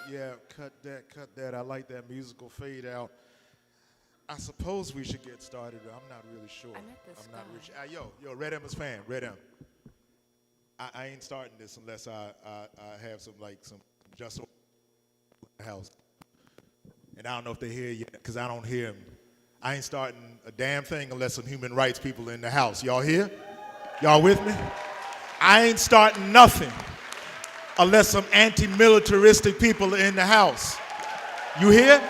yeah. Cut that. I like that musical fade out. I suppose we should get started. I'm not really sure. I'm not really sure. Yo, Red Emma's fan, Red Em. I ain't starting this unless I have some just house. And I don't know if they hear yet, because I don't hear them. I ain't starting a damn thing unless some human rights people in the house. Y'all here? Y'all with me? I ain't starting nothing unless some anti-militaristic people are in the house. You hear?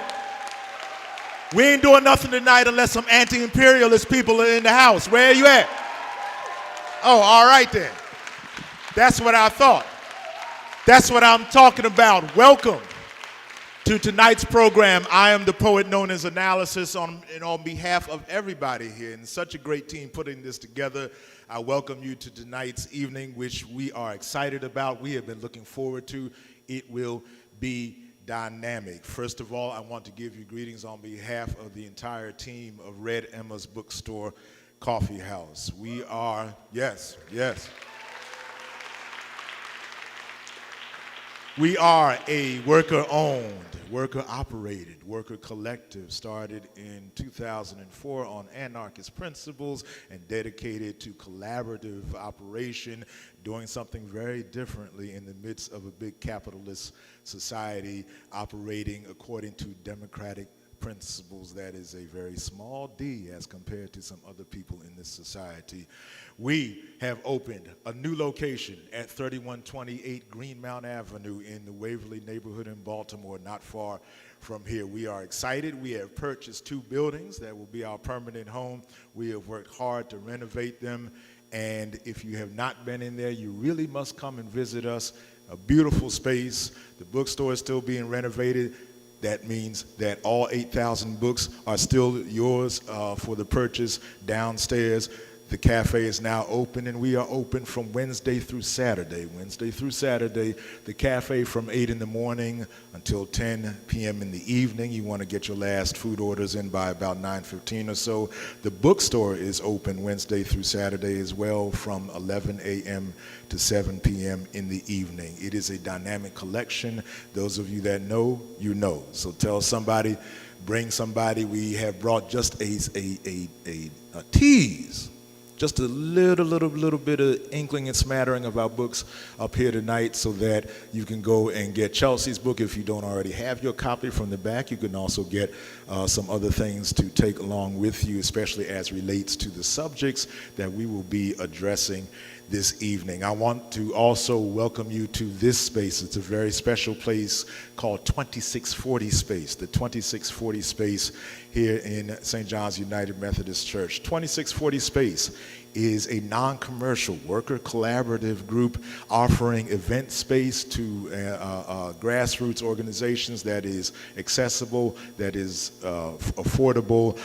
We ain't doing nothing tonight unless some anti-imperialist people are in the house. Where are you at? Oh, all right then. That's what I thought. That's what I'm talking about. Welcome to tonight's program. I am the poet known as Analysis on behalf of everybody here, and such a great team putting this together. I welcome you to tonight's evening, which we are excited about. We have been looking forward to. It will be dynamic. First of all, I want to give you greetings on behalf of the entire team of Red Emma's Bookstore Coffee House. We are, yes. We are a worker-owned, worker-operated, worker collective started in 2004 on anarchist principles and dedicated to collaborative operation, doing something very differently in the midst of a big capitalist society operating according to democratic principles. That is a very small d as compared to some other people in this society. We have opened a new location at 3128 Greenmount Avenue in the Waverly neighborhood in Baltimore, not far from here. We are excited. We have purchased 2 buildings that will be our permanent home. We have worked hard to renovate them, and if you have not been in there, you really must come and visit us. A beautiful space. The bookstore is still being renovated. That means that all 8,000 books are still yours for the purchase downstairs. The cafe is now open, and we are open from Wednesday through Saturday. Wednesday through Saturday, the cafe from 8 in the morning until 10 p.m. in the evening. You want to get your last food orders in by about 9:15 or so. The bookstore is open Wednesday through Saturday as well from 11 a.m. to 7 p.m. in the evening. It is a dynamic collection. Those of you that know, you know. So tell somebody, bring somebody. We have brought just a tease. Just a little bit of inkling and smattering of our books up here tonight so that you can go and get Chelsea's book if you don't already have your copy from the back. You can also get some other things to take along with you, especially as relates to the subjects that we will be addressing this evening. I want to also welcome you to this space. It's a very special place called 2640 Space, the 2640 Space here in St. John's United Methodist Church. 2640 Space is a non-commercial worker collaborative group offering event space to grassroots organizations that is accessible, that is affordable,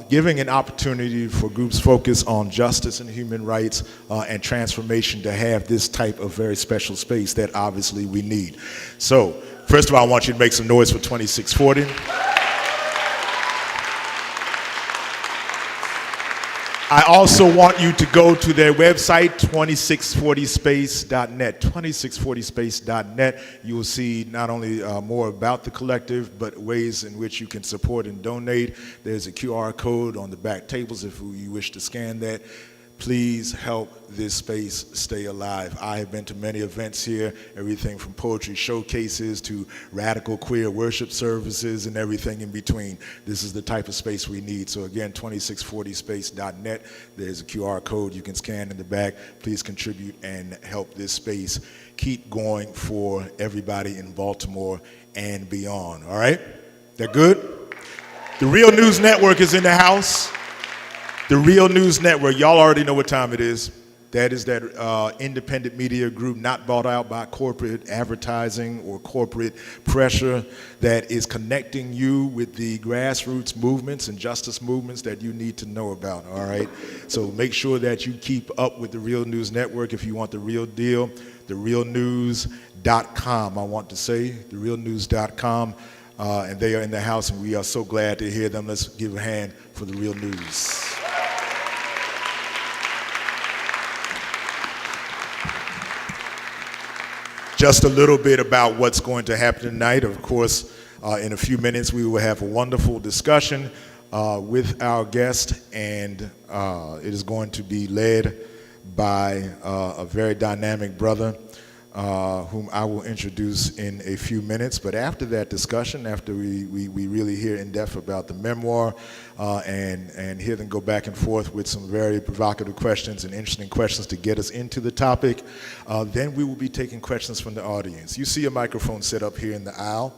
giving an opportunity for groups focused on justice and human rights and transformation to have this type of very special space that obviously we need. So, first of all, I want you to make some noise for 2640. I also want you to go to their website, 2640space.net, 2640space.net. You will see not only more about the collective, but ways in which you can support and donate. There's a QR code on the back tables if you wish to scan that. Please help this space stay alive. I have been to many events here, everything from poetry showcases to radical queer worship services and everything in between. This is the type of space we need. So again, 2640space.net. There's a QR code you can scan in the back. Please contribute and help this space keep going for everybody in Baltimore and beyond. All right? That good? The Real News Network is in the house. The Real News Network, y'all already know what time it is. That is that independent media group not bought out by corporate advertising or corporate pressure that is connecting you with the grassroots movements and justice movements that you need to know about, all right? So make sure that you keep up with the Real News Network if you want the real deal. TheRealNews.com, I want to say, TheRealNews.com. And they are in the house, and we are so glad to hear them. Let's give a hand for the Real News. Just a little bit about what's going to happen tonight. Of course, in a few minutes, we will have a wonderful discussion with our guest, and it is going to be led by a very dynamic brother whom I will introduce in a few minutes. But after that discussion, after we really hear in depth about the memoir and hear them go back and forth with some very provocative questions and interesting questions to get us into the topic, then we will be taking questions from the audience. You see a microphone set up here in the aisle.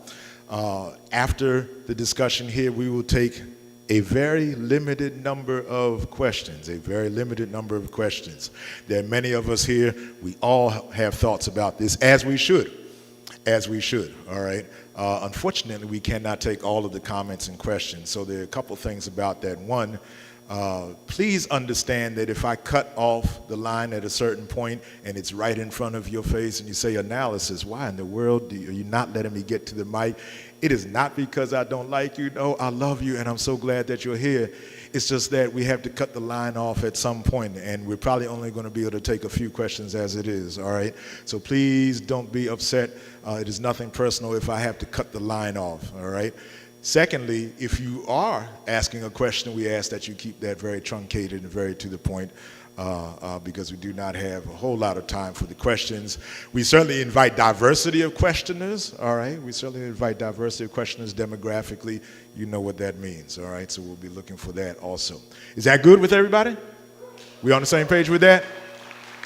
After the discussion here, we will take a very limited number of questions, There are many of us here, we all have thoughts about this, as we should, all right? Unfortunately, we cannot take all of the comments and questions, so there are a couple things about that. One, please understand that if I cut off the line at a certain point and it's right in front of your face and you say analysis, why in the world are you not letting me get to the mic? It is not because I don't like you. No, I love you and I'm so glad that you're here. It's just that we have to cut the line off at some point, and we're probably only going to be able to take a few questions as it is, all right? So please don't be upset. It is nothing personal if I have to cut the line off, all right? Secondly, if you are asking a question, we ask that you keep that very truncated and very to the point, because we do not have a whole lot of time for the questions. We certainly invite diversity of questioners, all right? We certainly invite diversity of questioners demographically. You know what that means, all right? So we'll be looking for that also. Is that good with everybody? We on the same page with that?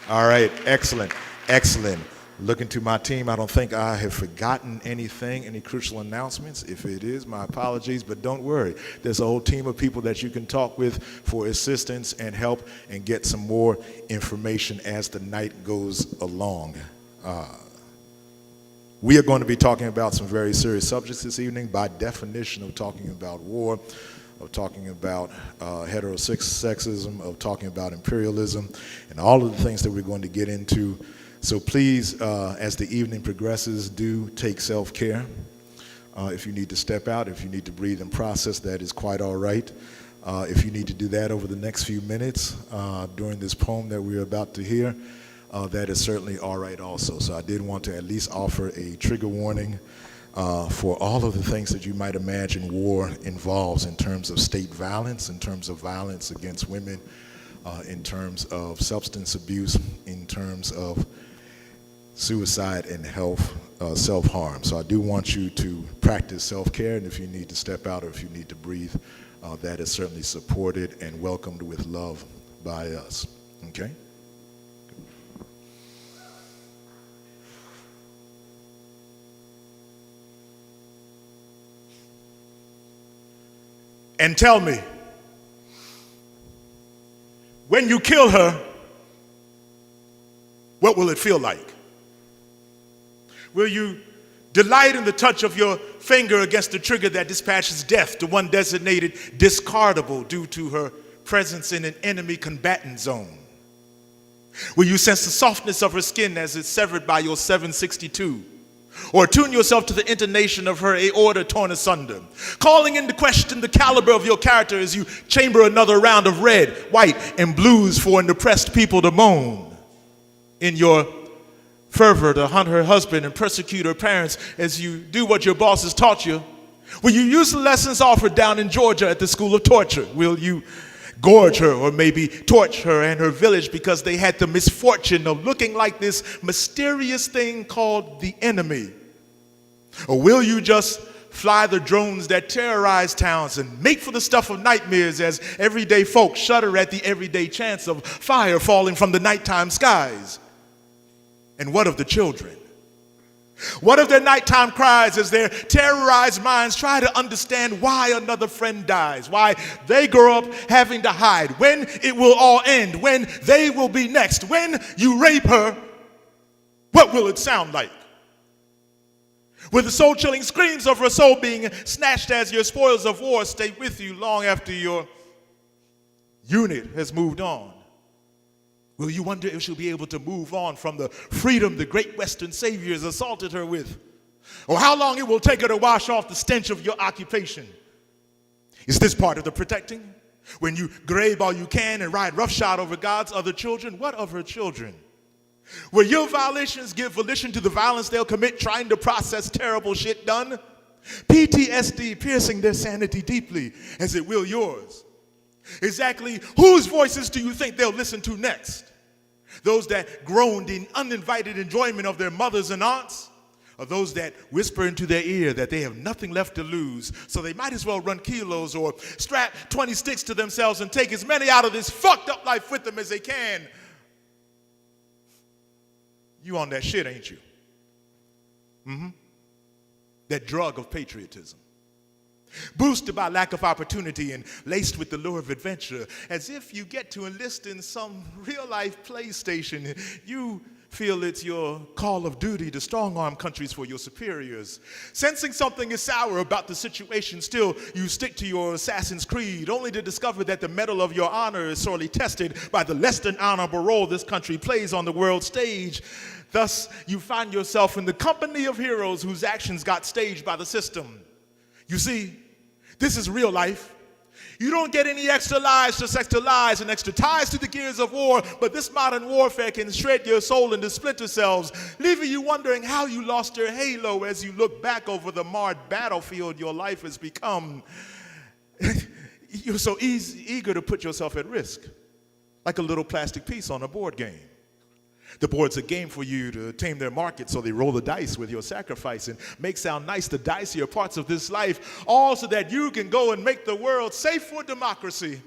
All right, excellent, excellent. Looking to my team, I don't think I have forgotten anything, any crucial announcements. If it is, my apologies, but don't worry. There's a whole team of people that you can talk with for assistance and help and get some more information as the night goes along. We are going to be talking about some very serious subjects this evening, by definition of talking about war, of talking about heterosexism, of talking about imperialism, and all of the things that we're going to get into. So please, as the evening progresses, do take self-care. If you need to step out, if you need to breathe and process, that is quite all right. If you need to do that over the next few minutes during this poem that we're about to hear, that is certainly all right also. So I did want to at least offer a trigger warning for all of the things that you might imagine war involves in terms of state violence, in terms of violence against women, in terms of substance abuse, in terms of suicide and health, self-harm. So I do want you to practice self-care, and if you need to step out or if you need to breathe, that is certainly supported and welcomed with love by us, okay? And tell me, when you kill her, what will it feel like? Will you delight in the touch of your finger against the trigger that dispatches death to one designated discardable due to her presence in an enemy combatant zone? Will you sense the softness of her skin as it's severed by your 762? Or tune yourself to the intonation of her aorta torn asunder, calling into question the caliber of your character as you chamber another round of red, white, and blues for an oppressed people to moan? In your fervor to hunt her husband and persecute her parents as you do what your bosses taught you, will you use the lessons offered down in Georgia at the school of torture? Will you gorge her or maybe torch her and her village because they had the misfortune of looking like this mysterious thing called the enemy? Or will you just fly the drones that terrorize towns and make for the stuff of nightmares as everyday folks shudder at the everyday chance of fire falling from the nighttime skies? And what of the children? What of their nighttime cries as their terrorized minds try to understand why another friend dies, why they grow up having to hide, when it will all end, when they will be next, when you rape her, what will it sound like? Will the soul-chilling screams of her soul being snatched as your spoils of war stay with you long after your unit has moved on? Will you wonder if she'll be able to move on from the freedom the great Western saviors assaulted her with? Or how long it will take her to wash off the stench of your occupation? Is this part of the protecting? When you grave all you can and ride roughshod over God's other children? What of her children? Where your violations give volition to the violence they'll commit trying to process terrible shit done. PTSD piercing their sanity deeply as it will yours. Exactly whose voices do you think they'll listen to next? Those that groaned in uninvited enjoyment of their mothers and aunts? Or those that whisper into their ear that they have nothing left to lose, so they might as well run kilos or strap 20 sticks to themselves and take as many out of this fucked up life with them as they can? You on that shit, ain't you? That drug of patriotism. Boosted by lack of opportunity and laced with the lure of adventure, as if you get to enlist in some real-life PlayStation, you feel it's your call of duty to strong-arm countries for your superiors. Sensing something is sour about the situation, still you stick to your Assassin's Creed, only to discover that the medal of your honor is sorely tested by the less than honorable role this country plays on the world stage. Thus, you find yourself in the company of heroes whose actions got staged by the system. You see, this is real life. You don't get any extra lives, just extra lies and extra ties to the gears of war, but this modern warfare can shred your soul into splinter cells, leaving you wondering how you lost your halo as you look back over the marred battlefield your life has become. You're so eager to put yourself at risk, like a little plastic piece on a board game. The board's a game for you to tame their market, so they roll the dice with your sacrifice and make sound nice the dicier parts of this life, all so that you can go and make the world safe for democracy,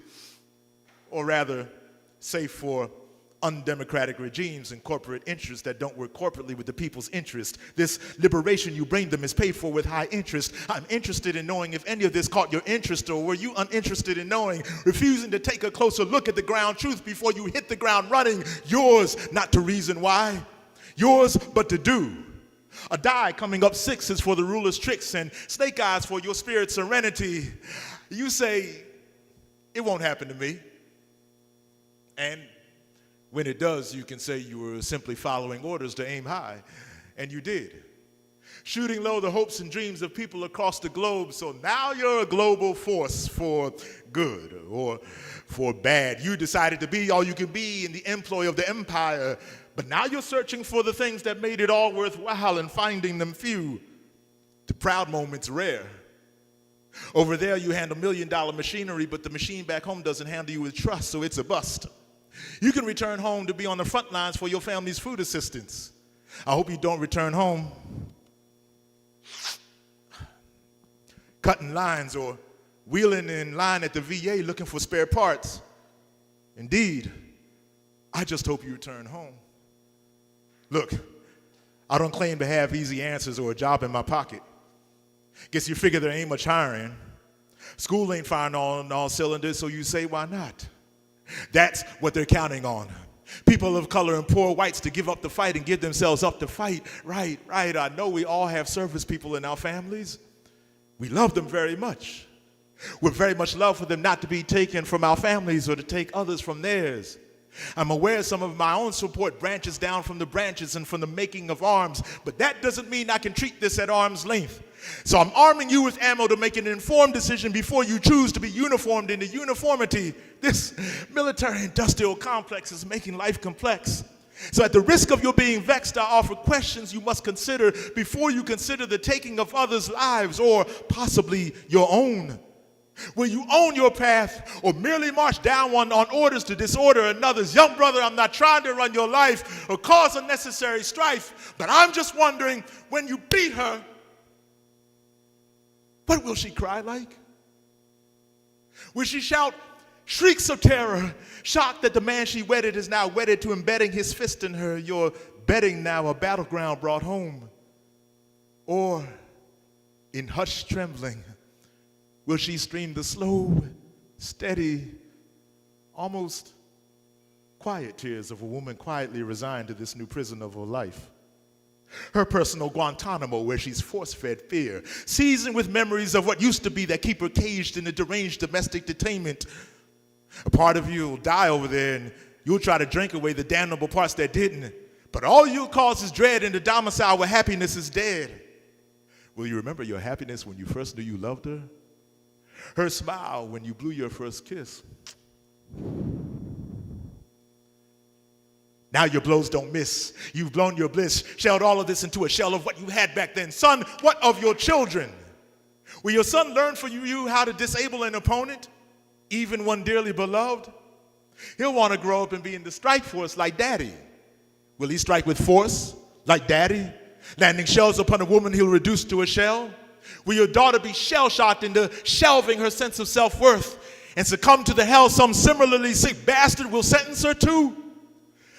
or rather, safe for undemocratic regimes and corporate interests that don't work corporately with the people's interest. This liberation you bring them is paid for with high interest. I'm interested in knowing if any of this caught your interest, or were you uninterested in knowing, refusing to take a closer look at the ground truth before you hit the ground running? Yours, not to reason why. Yours, but to do. A die coming up 6 is for the ruler's tricks and snake eyes for your spirit's serenity. You say, it won't happen to me. And when it does, you can say you were simply following orders to aim high, and you did. Shooting low the hopes and dreams of people across the globe, so now you're a global force for good or for bad. You decided to be all you can be in the employ of the empire, but now you're searching for the things that made it all worthwhile and finding them few. The proud moments rare. Over there you handle $1 million machinery, but the machine back home doesn't handle you with trust, so it's a bust. You can return home to be on the front lines for your family's food assistance. I hope you don't return home cutting lines or wheeling in line at the VA looking for spare parts. Indeed, I just hope you return home. Look, I don't claim to have easy answers or a job in my pocket. Guess you figure there ain't much hiring. School ain't firing on all cylinders, so you say, why not? That's what they're counting on. People of color and poor whites to give up the fight and give themselves up to fight. Right. I know we all have service people in our families. We love them very much. We're very much love for them not to be taken from our families or to take others from theirs. I'm aware some of my own support branches down from the branches and from the making of arms, but that doesn't mean I can treat this at arm's length. So I'm arming you with ammo to make an informed decision before you choose to be uniformed into uniformity. This military-industrial complex is making life complex. So at the risk of your being vexed, I offer questions you must consider before you consider the taking of others' lives or possibly your own. Will you own your path or merely march down one on orders to disorder another's? Young brother, I'm not trying to run your life or cause unnecessary strife, but I'm just wondering, when you beat her, what will she cry like? Will she shout shrieks of terror, shocked that the man she wedded is now wedded to embedding his fist in her, your bedding now a battleground brought home? Or, in hushed trembling, will she stream the slow, steady, almost quiet tears of a woman quietly resigned to this new prison of her life? Her personal Guantanamo, where she's force-fed fear, seasoned with memories of what used to be that keep her caged in a deranged domestic detainment. A part of you will die over there, and you'll try to drink away the damnable parts that didn't. But all you'll cause is dread in the domicile where happiness is dead. Will you remember your happiness when you first knew you loved her? Her smile when you blew your first kiss? Now your blows don't miss. You've blown your bliss, shelled all of this into a shell of what you had back then. Son, what of your children? Will your son learn for you how to disable an opponent, even one dearly beloved? He'll want to grow up and be in the strike force like daddy. Will he strike with force like daddy? Landing shells upon a woman he'll reduce to a shell? Will your daughter be shell-shocked into shelving her sense of self-worth and succumb to the hell some similarly sick bastard will sentence her to?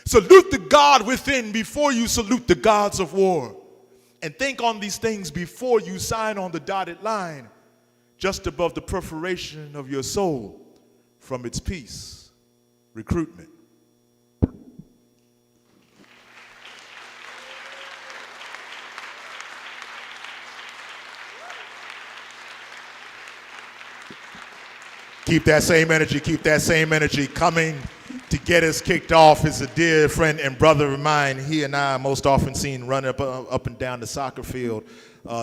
Salute the God within before you salute the gods of war. And think on these things before you sign on the dotted line, just above the perforation of your soul from its peace, recruitment. Keep that same energy, keep that same energy. Coming to get us kicked off is a dear friend and brother of mine. He and I are most often seen running up and down the soccer field,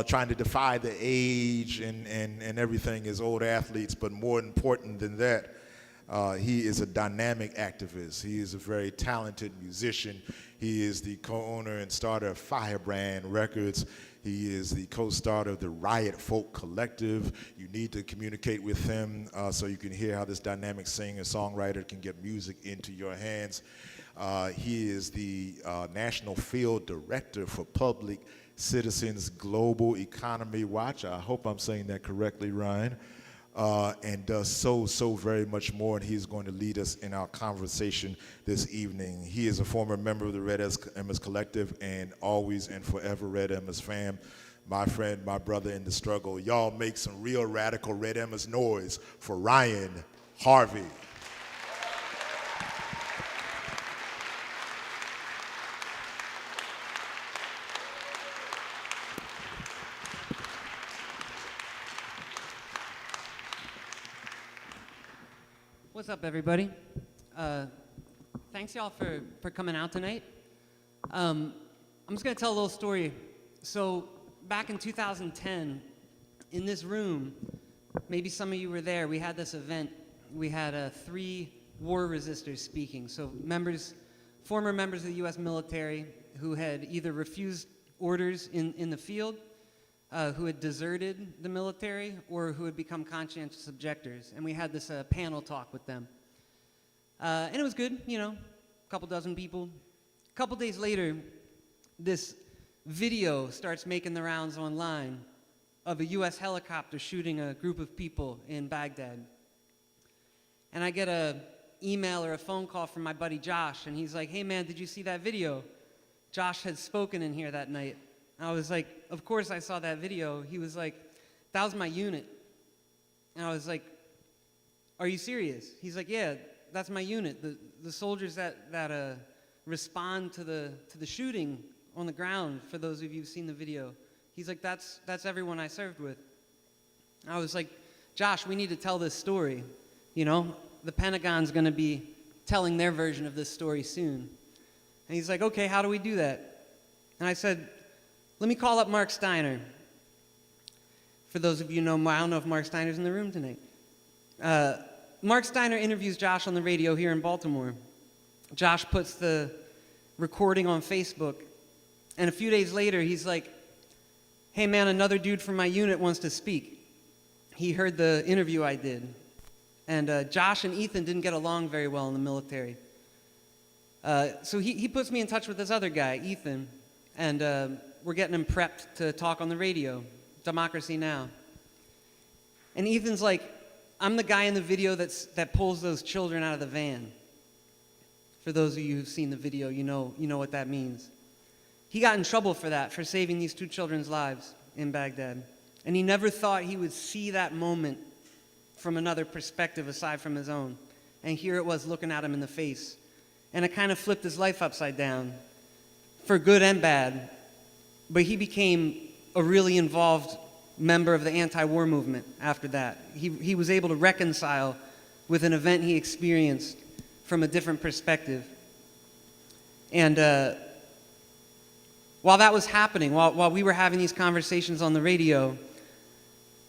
trying to defy the age and everything as old athletes. But more important than that, he is a dynamic activist. He is a very talented musician. He is the co-owner and starter of Firebrand Records. He is the co-starter of the Riot-Folk Collective. You need to communicate with him so you can hear how this dynamic singer-songwriter can get music into your hands. He is the National Field Director for Public Citizens Global Economy Watch. I hope I'm saying that correctly, Ryan. And does so very much more, and he's going to lead us in our conversation this evening. He is a former member of the Red Emma's Collective and always and forever Red Emma's fam. My friend, my brother in the struggle. Y'all make some real radical Red Emma's noise for Ryan Harvey. What's up, everybody? Thanks, y'all, for coming out tonight. I'm just going to tell a little story. So back in 2010, in this room, maybe some of you were there, we had this event. We had 3 war resistors speaking. So former members of the U.S. military who had either refused orders in the field, who had deserted the military, or who had become conscientious objectors. And we had this panel talk with them. And it was good, you know, a couple dozen people. A couple days later, this video starts making the rounds online of a U.S. helicopter shooting a group of people in Baghdad. And I get an email or a phone call from my buddy Josh, and he's like, "Hey man, did you see that video? Josh had spoken in here that night." I was like, "Of course I saw that video." He was like, "That was my unit." And I was like, "Are you serious?" He's like, "Yeah, that's my unit. The soldiers that respond to the shooting on the ground, for those of you who've seen the video." He's like, that's everyone I served with." I was like, "Josh, we need to tell this story. You know, the Pentagon's going to be telling their version of this story soon." And he's like, "Okay, how do we do that?" And I said, "Let me call up Mark Steiner." For those of you who know, I don't know if Mark Steiner's in the room tonight. Mark Steiner interviews Josh on the radio here in Baltimore. Josh puts the recording on Facebook, and a few days later, he's like, "Hey man, another dude from my unit wants to speak. He heard the interview I did." And Josh and Ethan didn't get along very well in the military. So he puts me in touch with this other guy, Ethan, and we're getting him prepped to talk on the radio, Democracy Now! And Ethan's like, "I'm the guy in the video that pulls those children out of the van." For those of you who've seen the video, you know what that means. He got in trouble for that, for saving these 2 children's lives in Baghdad. And he never thought he would see that moment from another perspective aside from his own. And here it was looking at him in the face. And it kind of flipped his life upside down, for good and bad. But he became a really involved member of the anti-war movement after that. He was able to reconcile with an event he experienced from a different perspective. And while that was happening, while we were having these conversations on the radio,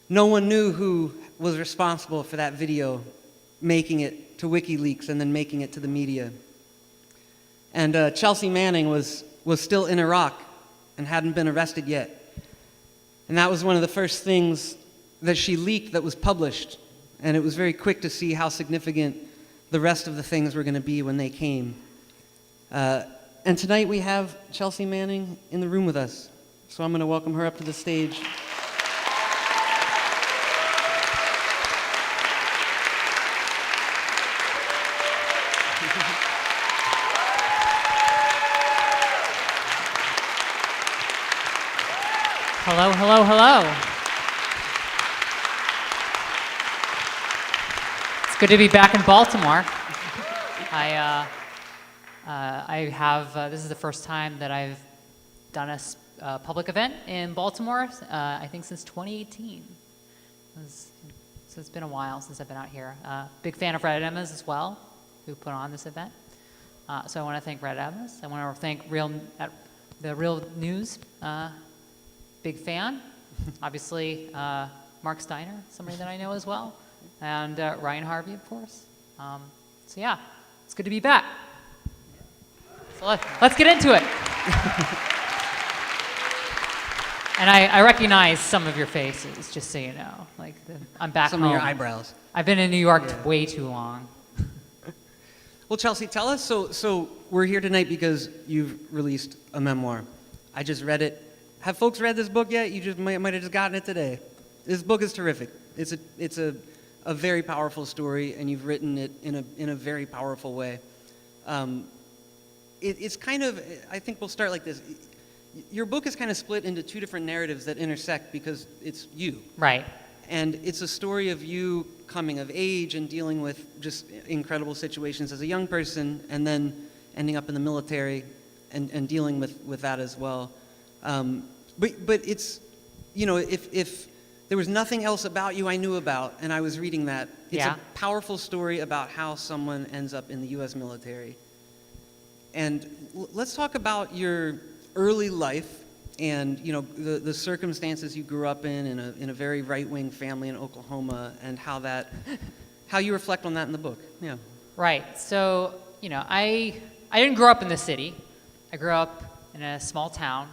no one knew who was responsible for that video making it to WikiLeaks and then making it to the media. And Chelsea Manning was still in Iraq and hadn't been arrested yet. And that was one of the first things that she leaked that was published. And it was very quick to see how significant the rest of the things were going to be when they came. And tonight we have Chelsea Manning in the room with us. So I'm going to welcome her up to the stage. Hello, hello, hello. It's good to be back in Baltimore. This is the first time that I've done a public event in Baltimore, I think since 2018. So it's been a while since I've been out here. Big fan of Red Emma's as well, who put on this event. So I want to thank Red Emma's. I want to thank the Real News. Big fan. Obviously, Mark Steiner, somebody that I know as well, and Ryan Harvey, of course. So yeah, it's good to be back. So let's get into it. And I recognize some of your faces, just so you know. Like I'm back home. Some of your eyebrows. I've been in New York way too long. Well, Chelsea, tell us. So we're here tonight because you've released a memoir. I just read it. Have folks read this book yet? You just might have just gotten it today. This book is terrific. It's a very powerful story, and you've written it in a very powerful way. It's kind of, I think we'll start like this. Your book is kind of split into two different narratives that intersect because it's you. Right. And it's a story of you coming of age and dealing with just incredible situations as a young person, and then ending up in the military and dealing with that as well. But it's, if there was nothing else about you I knew about, and I was reading that, it's a powerful story about how someone ends up in the U.S. military. And let's talk about your early life and, the circumstances you grew up in a very right-wing family in Oklahoma, and how you reflect on that in the book. Yeah. Right. So, I didn't grow up in the city. I grew up in a small town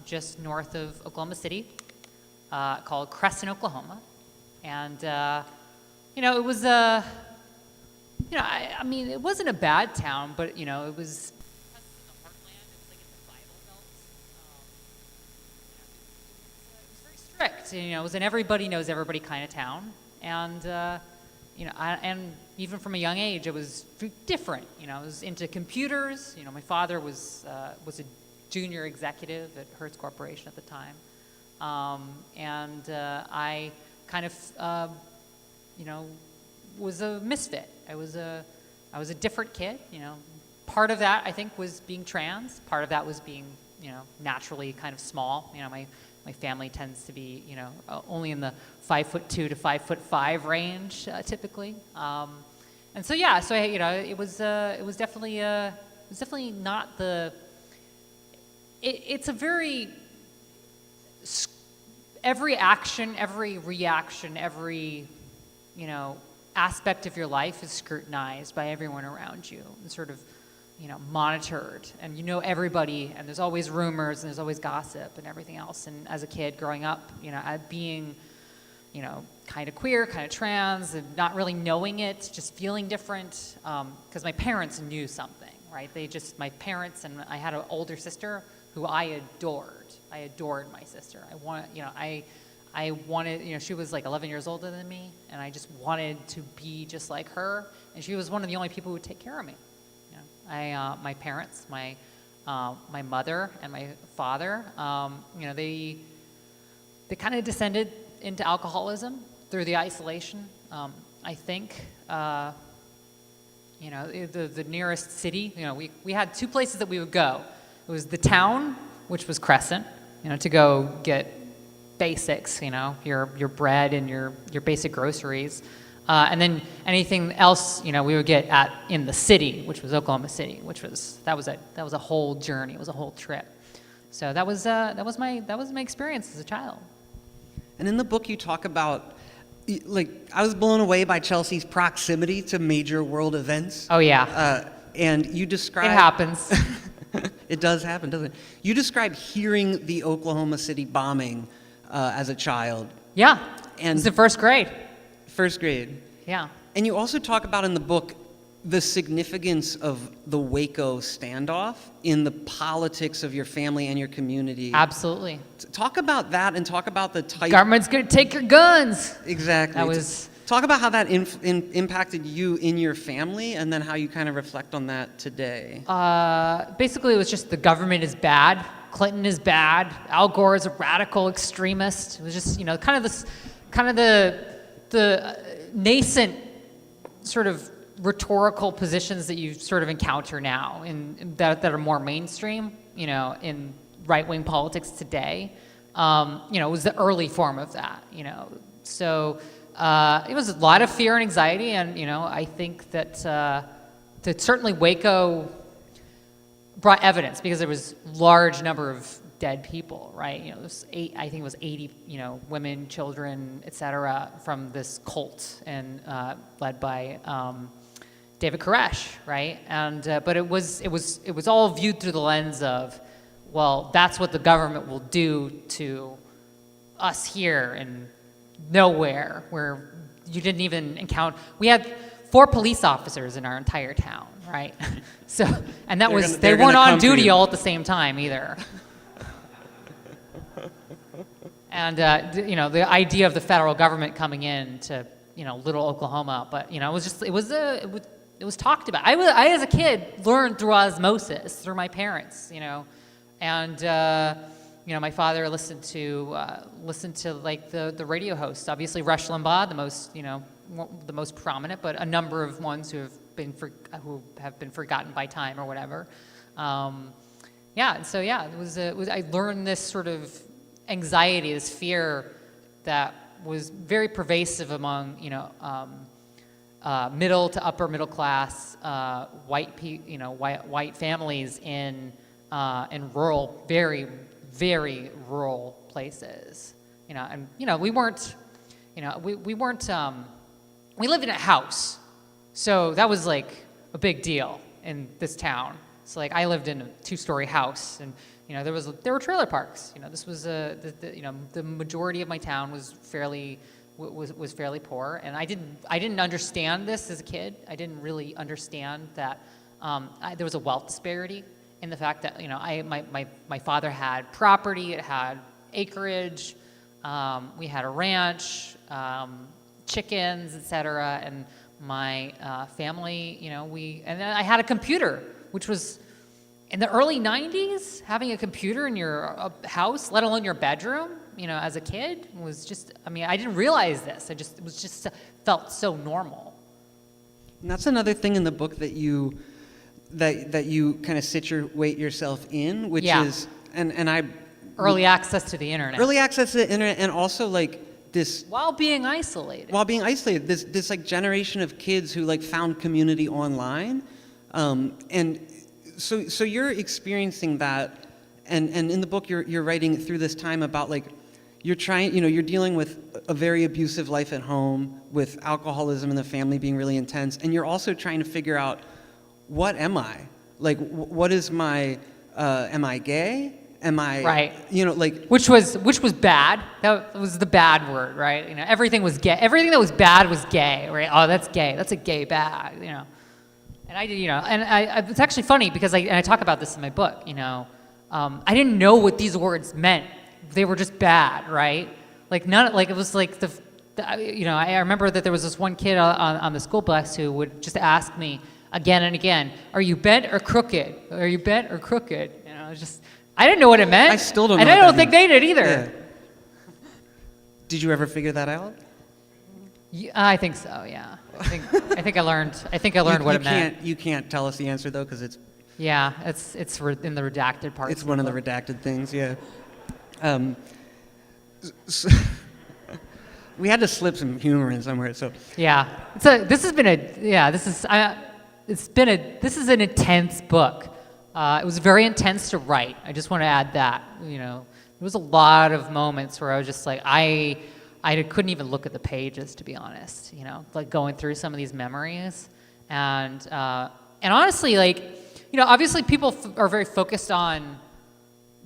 just north of Oklahoma City called Crescent, Oklahoma. And, it was it wasn't a bad town, but, it was in the heartland. It was like in the Bible Belt. It was very strict. It was an everybody knows everybody kind of town. And, and even from a young age, it was different. I was into computers. My father was a junior executive at Hertz Corporation at the time. I kind of, was a misfit. I was a different kid. Part of that, I think, was being trans. Part of that was being, naturally kind of small. My family tends to be, only in the 5'2" to 5'5" range, typically. And so yeah, so it was definitely not the. It's a very, every action, every reaction, every, aspect of your life is scrutinized by everyone around you and sort of, monitored. And everybody, and there's always rumors and there's always gossip and everything else. And as a kid growing up, being, kind of queer, kind of trans, and not really knowing it, just feeling different, because my parents knew something, right? My parents, and I had an older sister who I adored. I adored my sister. I wanted, she was like 11 years older than me, and I just wanted to be just like her. And she was one of the only people who would take care of me. My parents, my mother and my father, they kind of descended into alcoholism through the isolation. I think, the nearest city, we had two places that we would go. It was the town, which was Crescent, to go get basics, your bread and your basic groceries. And then anything else, we would get in the city, which was Oklahoma City, that was a whole journey. It was a whole trip. So that was my experience as a child. And in the book, you talk about, I was blown away by Chelsea's proximity to major world events. Oh yeah. And you describe... It happens. It does happen, doesn't it? You describe hearing the Oklahoma City bombing as a child. Yeah. And It's in first grade. First grade. Yeah. And you also talk about in the book the significance of the Waco standoff in the politics of your family and your community. Absolutely. Talk about that and talk about the type... Government's going to take your guns. Exactly. That was... Talk about how that impacted you in your family and then how you kind of reflect on that today. Basically, it was just the government is bad. Clinton is bad. Al Gore is a radical extremist. It was just, kind of the nascent sort of rhetorical positions that you sort of encounter now that are more mainstream, in right-wing politics today. It was the early form of that, So it was a lot of fear and anxiety, and, I think that certainly Waco brought evidence because there was large number of dead people, right? I think it was 80, women, children, et cetera, from this cult and led by David Koresh, right? And but it was all viewed through the lens of, well, that's what the government will do to us here in nowhere, where you didn't even encounter. We had 4 police officers in our entire town, right? So, and that they weren't on duty all at the same time either. And the idea of the federal government coming in to little Oklahoma, but it was talked about. I as a kid learned through osmosis through my parents, and my father listened to like the radio hosts, obviously Rush Limbaugh, the most prominent, but a number of ones who have been forgotten by time or whatever. It was I learned this sort of anxiety, this fear that was very pervasive among middle to upper middle class white families in rural, very very rural places, we weren't, we lived in a house, so that was like a big deal in this town. So like I lived in a 2-story house, and there were trailer parks. This was the majority of my town was fairly poor, and I didn't understand this as a kid. I didn't really understand that there was a wealth disparity in the fact that my father had property, it had acreage, we had a ranch, chickens, etc., and my family, and then I had a computer, which was in the early 90s. Having a computer in your house, let alone your bedroom, as a kid, was just, I didn't realize this. It was just felt so normal. And that's another thing in the book that you kind of situate yourself in, which is, and I... Early access to the internet. Early access to the internet, and also like this... While being isolated. This like generation of kids who like found community online. And so you're experiencing that, and in the book you're writing through this time about like, you're dealing with a very abusive life at home, with alcoholism in the family being really intense, and you're also trying to figure out, what am I? Like, what is my, am I gay? Am I, right? Which was bad. That was the bad word, right? Everything was gay. Everything that was bad was gay, right? Oh, that's gay. That's a gay bag, And I did, and it's actually funny because I talk about this in my book, I didn't know what these words meant. They were just bad, right? Like it was like I remember that there was this one kid on the school bus who would just ask me again and again, "Are you bent or crooked? Are you bent or crooked?" I didn't know what it meant. I still don't know. And I don't think they did either. Yeah. Did you ever figure that out? Yeah, I think so. Yeah. I think I learned what it meant. You can't tell us the answer though, because it's. Yeah, it's in the redacted part. It's one of the redacted things. Yeah. So we had to slip some humor in somewhere. So. Yeah. This is an intense book. It was very intense to write. I just want to add that. There was a lot of moments where I was just like, I couldn't even look at the pages, to be honest. Like going through some of these memories, and And honestly, like, you know, obviously people are very focused on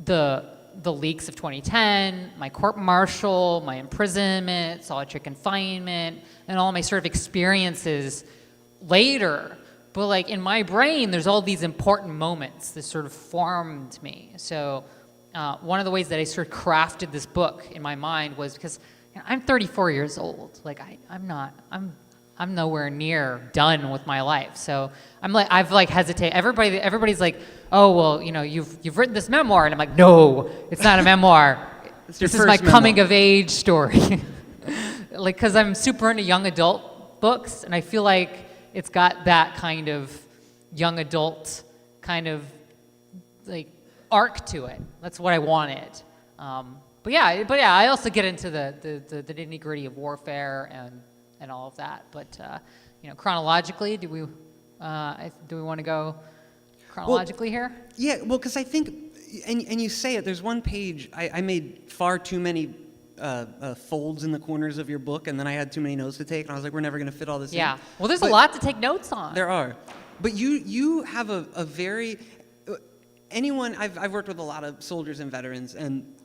the leaks of 2010, my court-martial, my imprisonment, solitary confinement, and all my sort of experiences later. But like in my brain, there's all these important moments that sort of formed me. So one of the ways that I sort of crafted this book in my mind was because, you know, I'm 34 years old. Like I'm nowhere near done with my life. So I've hesitated. Everybody's like, oh, well, you know, you've written this memoir. And I'm like, no, it's not a memoir. This is my coming of age story. Like, cause I'm super into young adult books, and I feel like it's got that kind of young adult kind of like arc to it. That's what I wanted. But yeah, I also get into the nitty gritty of warfare and all of that. But you know, chronologically, do we want to go chronologically here? Yeah, well, because I think, and you say it, there's one page, I made far too many folds in the corners of your book, and then I had too many notes to take, and I was like, we're never going to fit all this in. Yeah, well, there's a lot to take notes on. There are. But you have a very, I've worked with a lot of soldiers and veterans, and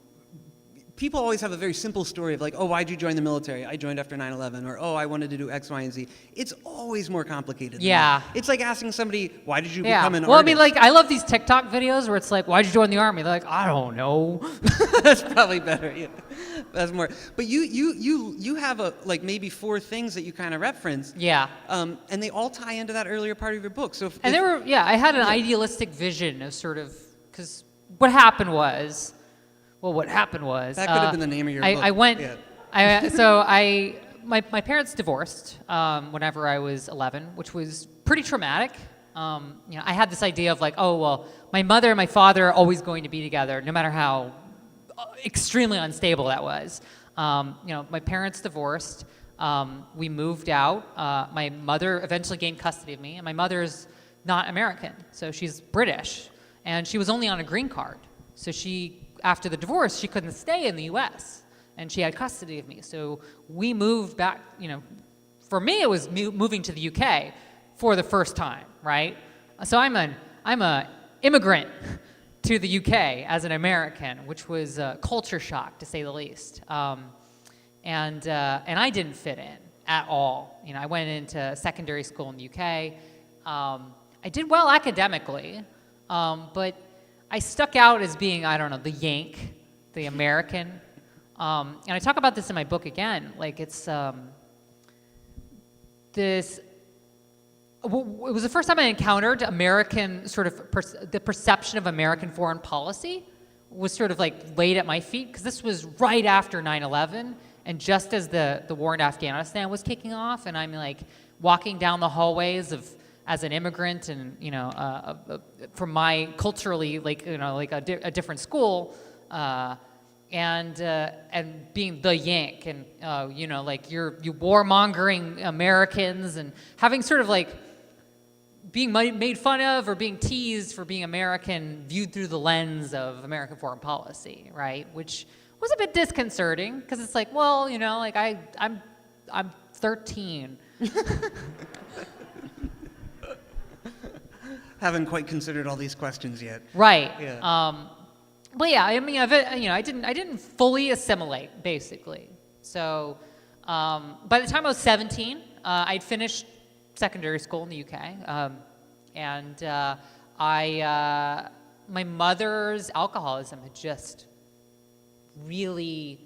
people always have a very simple story of like, oh, why'd you join the military? I joined after 9/11, or oh, I wanted to do X, Y, and Z. It's always more complicated than that. It's like asking somebody, why did you become an artist? Well, I mean, like, I love these TikTok videos where it's like, why'd you join the army? They're like, I don't know. That's probably better. Yeah, that's more. But you have like maybe 4 things that you kind of reference. Yeah. And they all tie into that earlier part of your book. So I had an idealistic vision of sort of, because what happened was. That could have been the name of your book. I went. Yeah. My parents divorced whenever I was 11, which was pretty traumatic. You know, I had this idea of like, oh well, my mother and my father are always going to be together, no matter how extremely unstable that was. You know, my parents divorced. We moved out. My mother eventually gained custody of me, and my mother's not American, so she's British, and she was only on a green card. So after the divorce, she couldn't stay in the U.S., and she had custody of me. So we moved back, you know, for me it was moving to the U.K. for the first time, right? So I'm a immigrant to the U.K. as an American, which was a culture shock, to say the least. And I didn't fit in at all. You know, I went into secondary school in the UK. I did well academically, but I stuck out as being, I don't know, the Yank, the American. And I talk about this in my book again. Like, it's it was the first time I encountered American sort of the perception of American foreign policy was sort of like laid at my feet, because this was right after 9/11, and just as the war in Afghanistan was kicking off, and I'm like walking down the hallways as an immigrant, and you know, from my culturally like, you know, like a different school, and being the Yank, and you know, like you warmongering Americans, and having sort of like being made fun of or being teased for being American, viewed through the lens of American foreign policy, right? Which was a bit disconcerting, because it's like, well, you know, like I'm 13. Haven't quite considered all these questions yet. Right. Yeah. But yeah, I mean, I didn't fully assimilate, basically. So by the time I was 17, I'd finished secondary school in the UK, and my mother's alcoholism had just really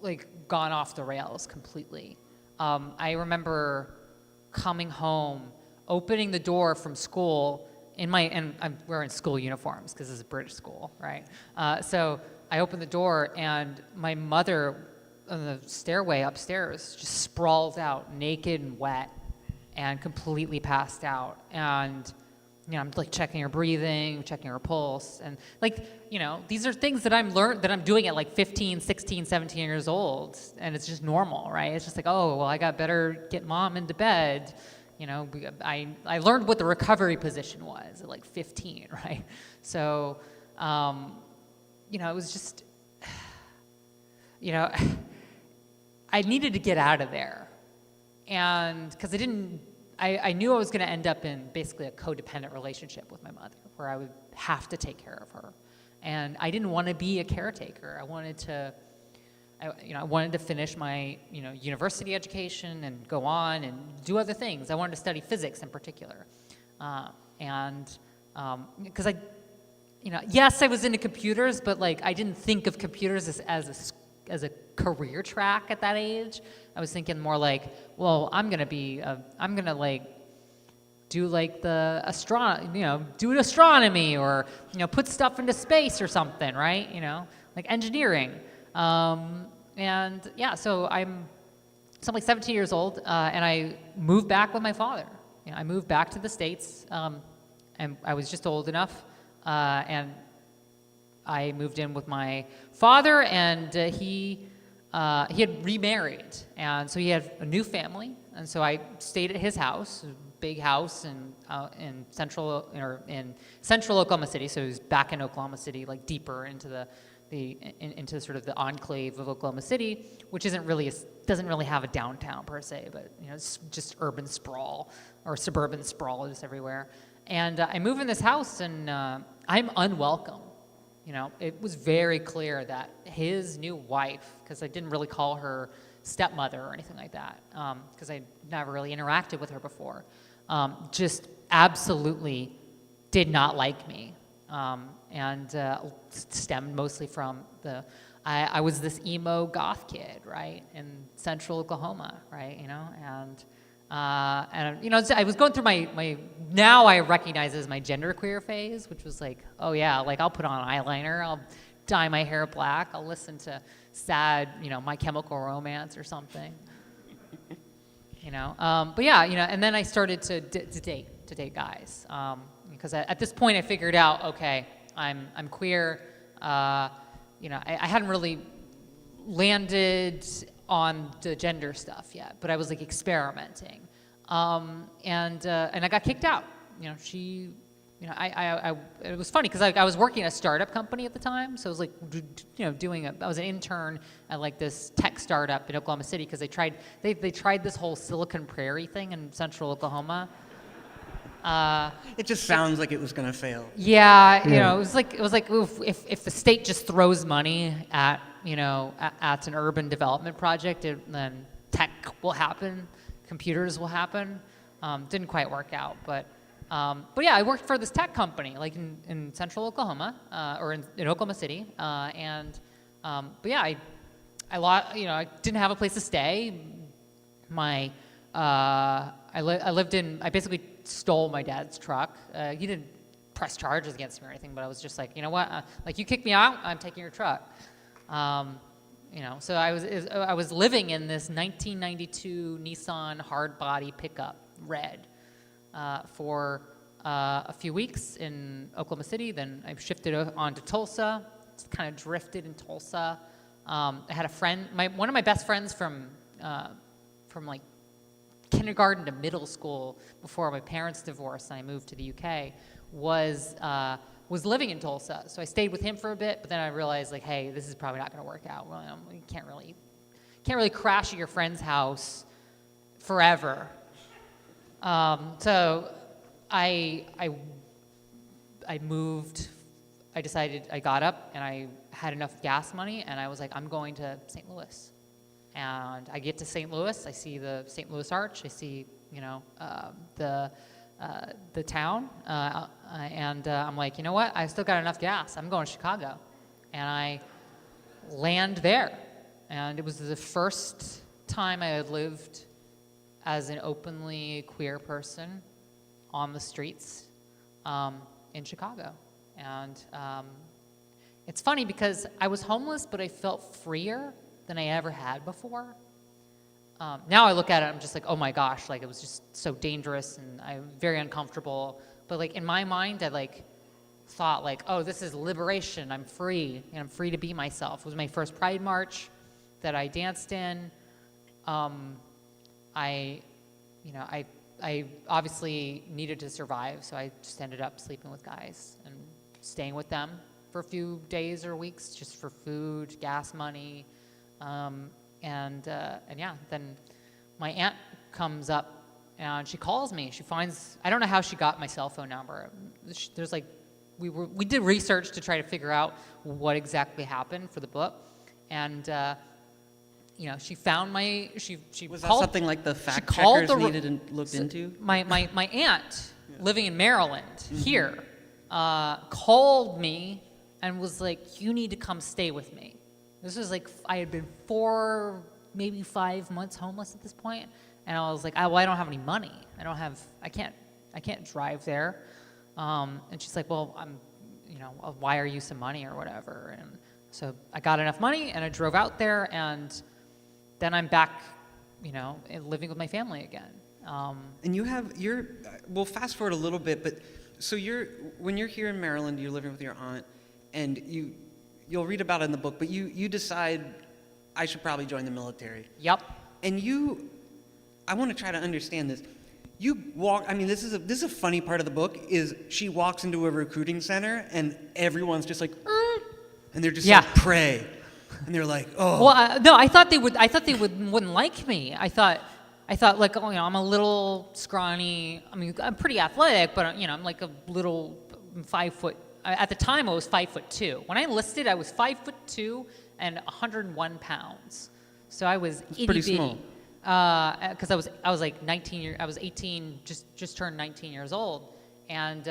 like gone off the rails completely. I remember coming home, opening the door from school and I'm wearing school uniforms because this is a British school, right? So I opened the door, and my mother on the stairway upstairs just sprawled out, naked and wet, and completely passed out. And you know, I'm like checking her breathing, checking her pulse, and like, you know, these are things that I'm doing at like 15, 16, 17 years old, and it's just normal, right? It's just like, oh, well, I got better get mom into bed. You know, I learned what the recovery position was at like 15, right? So, you know, it was just, you know, I needed to get out of there, and because I didn't I knew I was going to end up in basically a codependent relationship with my mother, where I would have to take care of her. And I didn't want to be a caretaker. I wanted to finish my, university education and go on and do other things. I wanted to study physics in particular. Because yes, I was into computers, but like I didn't think of computers as a career track at that age. I was thinking more like, well, I'm gonna do like do astronomy or put stuff into space or something, right? Like engineering. So I'm like 17 years old, and I moved back with my father. I moved back to the States, and I was just old enough, and I moved in with my father, and he had remarried, and so he had a new family, and so I stayed at his house, a big house in central Oklahoma City. So it was back in Oklahoma City, like deeper into into sort of the enclave of Oklahoma City, which doesn't really have a downtown per se, but it's just urban sprawl or suburban sprawl just everywhere. And I move in this house, and I'm unwelcome. It was very clear that his new wife, because I didn't really call her stepmother or anything like that, because I never really interacted with her before, just absolutely did not like me. And stemmed mostly from I was this emo goth kid, right, in central Oklahoma, right, and I was going through my now I recognize as my genderqueer phase, which was like, oh yeah, like I'll put on eyeliner, I'll dye my hair black, I'll listen to sad, My Chemical Romance or something, but yeah, and then I started to date guys, because at this point I figured out, okay, I'm queer, I hadn't really landed on the gender stuff yet, but I was like experimenting, and I got kicked out. It was funny because I was working at a startup company at the time, so I was like, I was an intern at like this tech startup in Oklahoma City because they tried this whole Silicon Prairie thing in central Oklahoma. It just sounds like it was going to fail. Yeah, it was like if the state just throws money at at an urban development project, then tech will happen, computers will happen. Didn't quite work out, but yeah, I worked for this tech company like in central Oklahoma or in Oklahoma City, but yeah, I didn't have a place to stay. I basically stole my dad's truck. He didn't press charges against me or anything, but I was just like, you know what? Like, you kick me out, I'm taking your truck. So I was living in this 1992 Nissan hard body pickup, red, for a few weeks in Oklahoma City. Then I shifted on to Tulsa. Just kind of drifted in Tulsa. I had a friend, one of my best friends from like kindergarten to middle school before my parents divorced and I moved to the UK, was living in Tulsa. So I stayed with him for a bit, but then I realized, like, hey, this is probably not going to work out. Well, you can't really crash at your friend's house forever. So I moved. I decided, I got up and I had enough gas money, and I was like, I'm going to St. Louis. And I get to St. Louis, I see the St. Louis Arch, I see, the town, and I'm like, you know what? I still got enough gas. I'm going to Chicago, and I land there. And it was the first time I had lived as an openly queer person on the streets in Chicago. And it's funny because I was homeless, but I felt freer than I ever had before. Now I look at it, I'm just like, oh my gosh, like it was just so dangerous and I'm very uncomfortable. But like in my mind, I like thought like, oh, this is liberation. I'm free, and I'm free to be myself. It was my first Pride March that I danced in. I obviously needed to survive, so I just ended up sleeping with guys and staying with them for a few days or weeks, just for food, gas money. And yeah, then my aunt comes up and she calls me. She finds, I don't know how she got my cell phone number. There's like, we did research to try to figure out what exactly happened for the book, and you know, she found my, she Was called, that something like the fact called checkers the needed and looked into? my aunt living in Maryland here called me and was like, you need to come stay with me. This was like, I had been 4, maybe 5 months homeless at this point, and I was like, well, I don't have any money. I can't drive there. And she's like, well, you know, I'll wire you some money or whatever. And so I got enough money and I drove out there, and then I'm back, you know, living with my family again. And we'll fast forward a little bit, but so when you're here in Maryland, you're living with your aunt, and you'll read about it in the book, but you decide, I should probably join the military. Yep. And I want to try to understand this. You walk, I mean, this is a funny part of the book, is she walks into a recruiting center and everyone's just like, and they're just like, pray. And they're like, oh. Well, no, I thought they wouldn't like me. I thought like, oh, you know, I'm a little scrawny. I mean, I'm pretty athletic, but you know, I'm like a little 5 foot. At the time, I was 5'2". When I enlisted, I was 5'2" and 101 pounds. So I was itty pretty bitty. small. Because I was like 19 I was 18, just turned 19 years old, and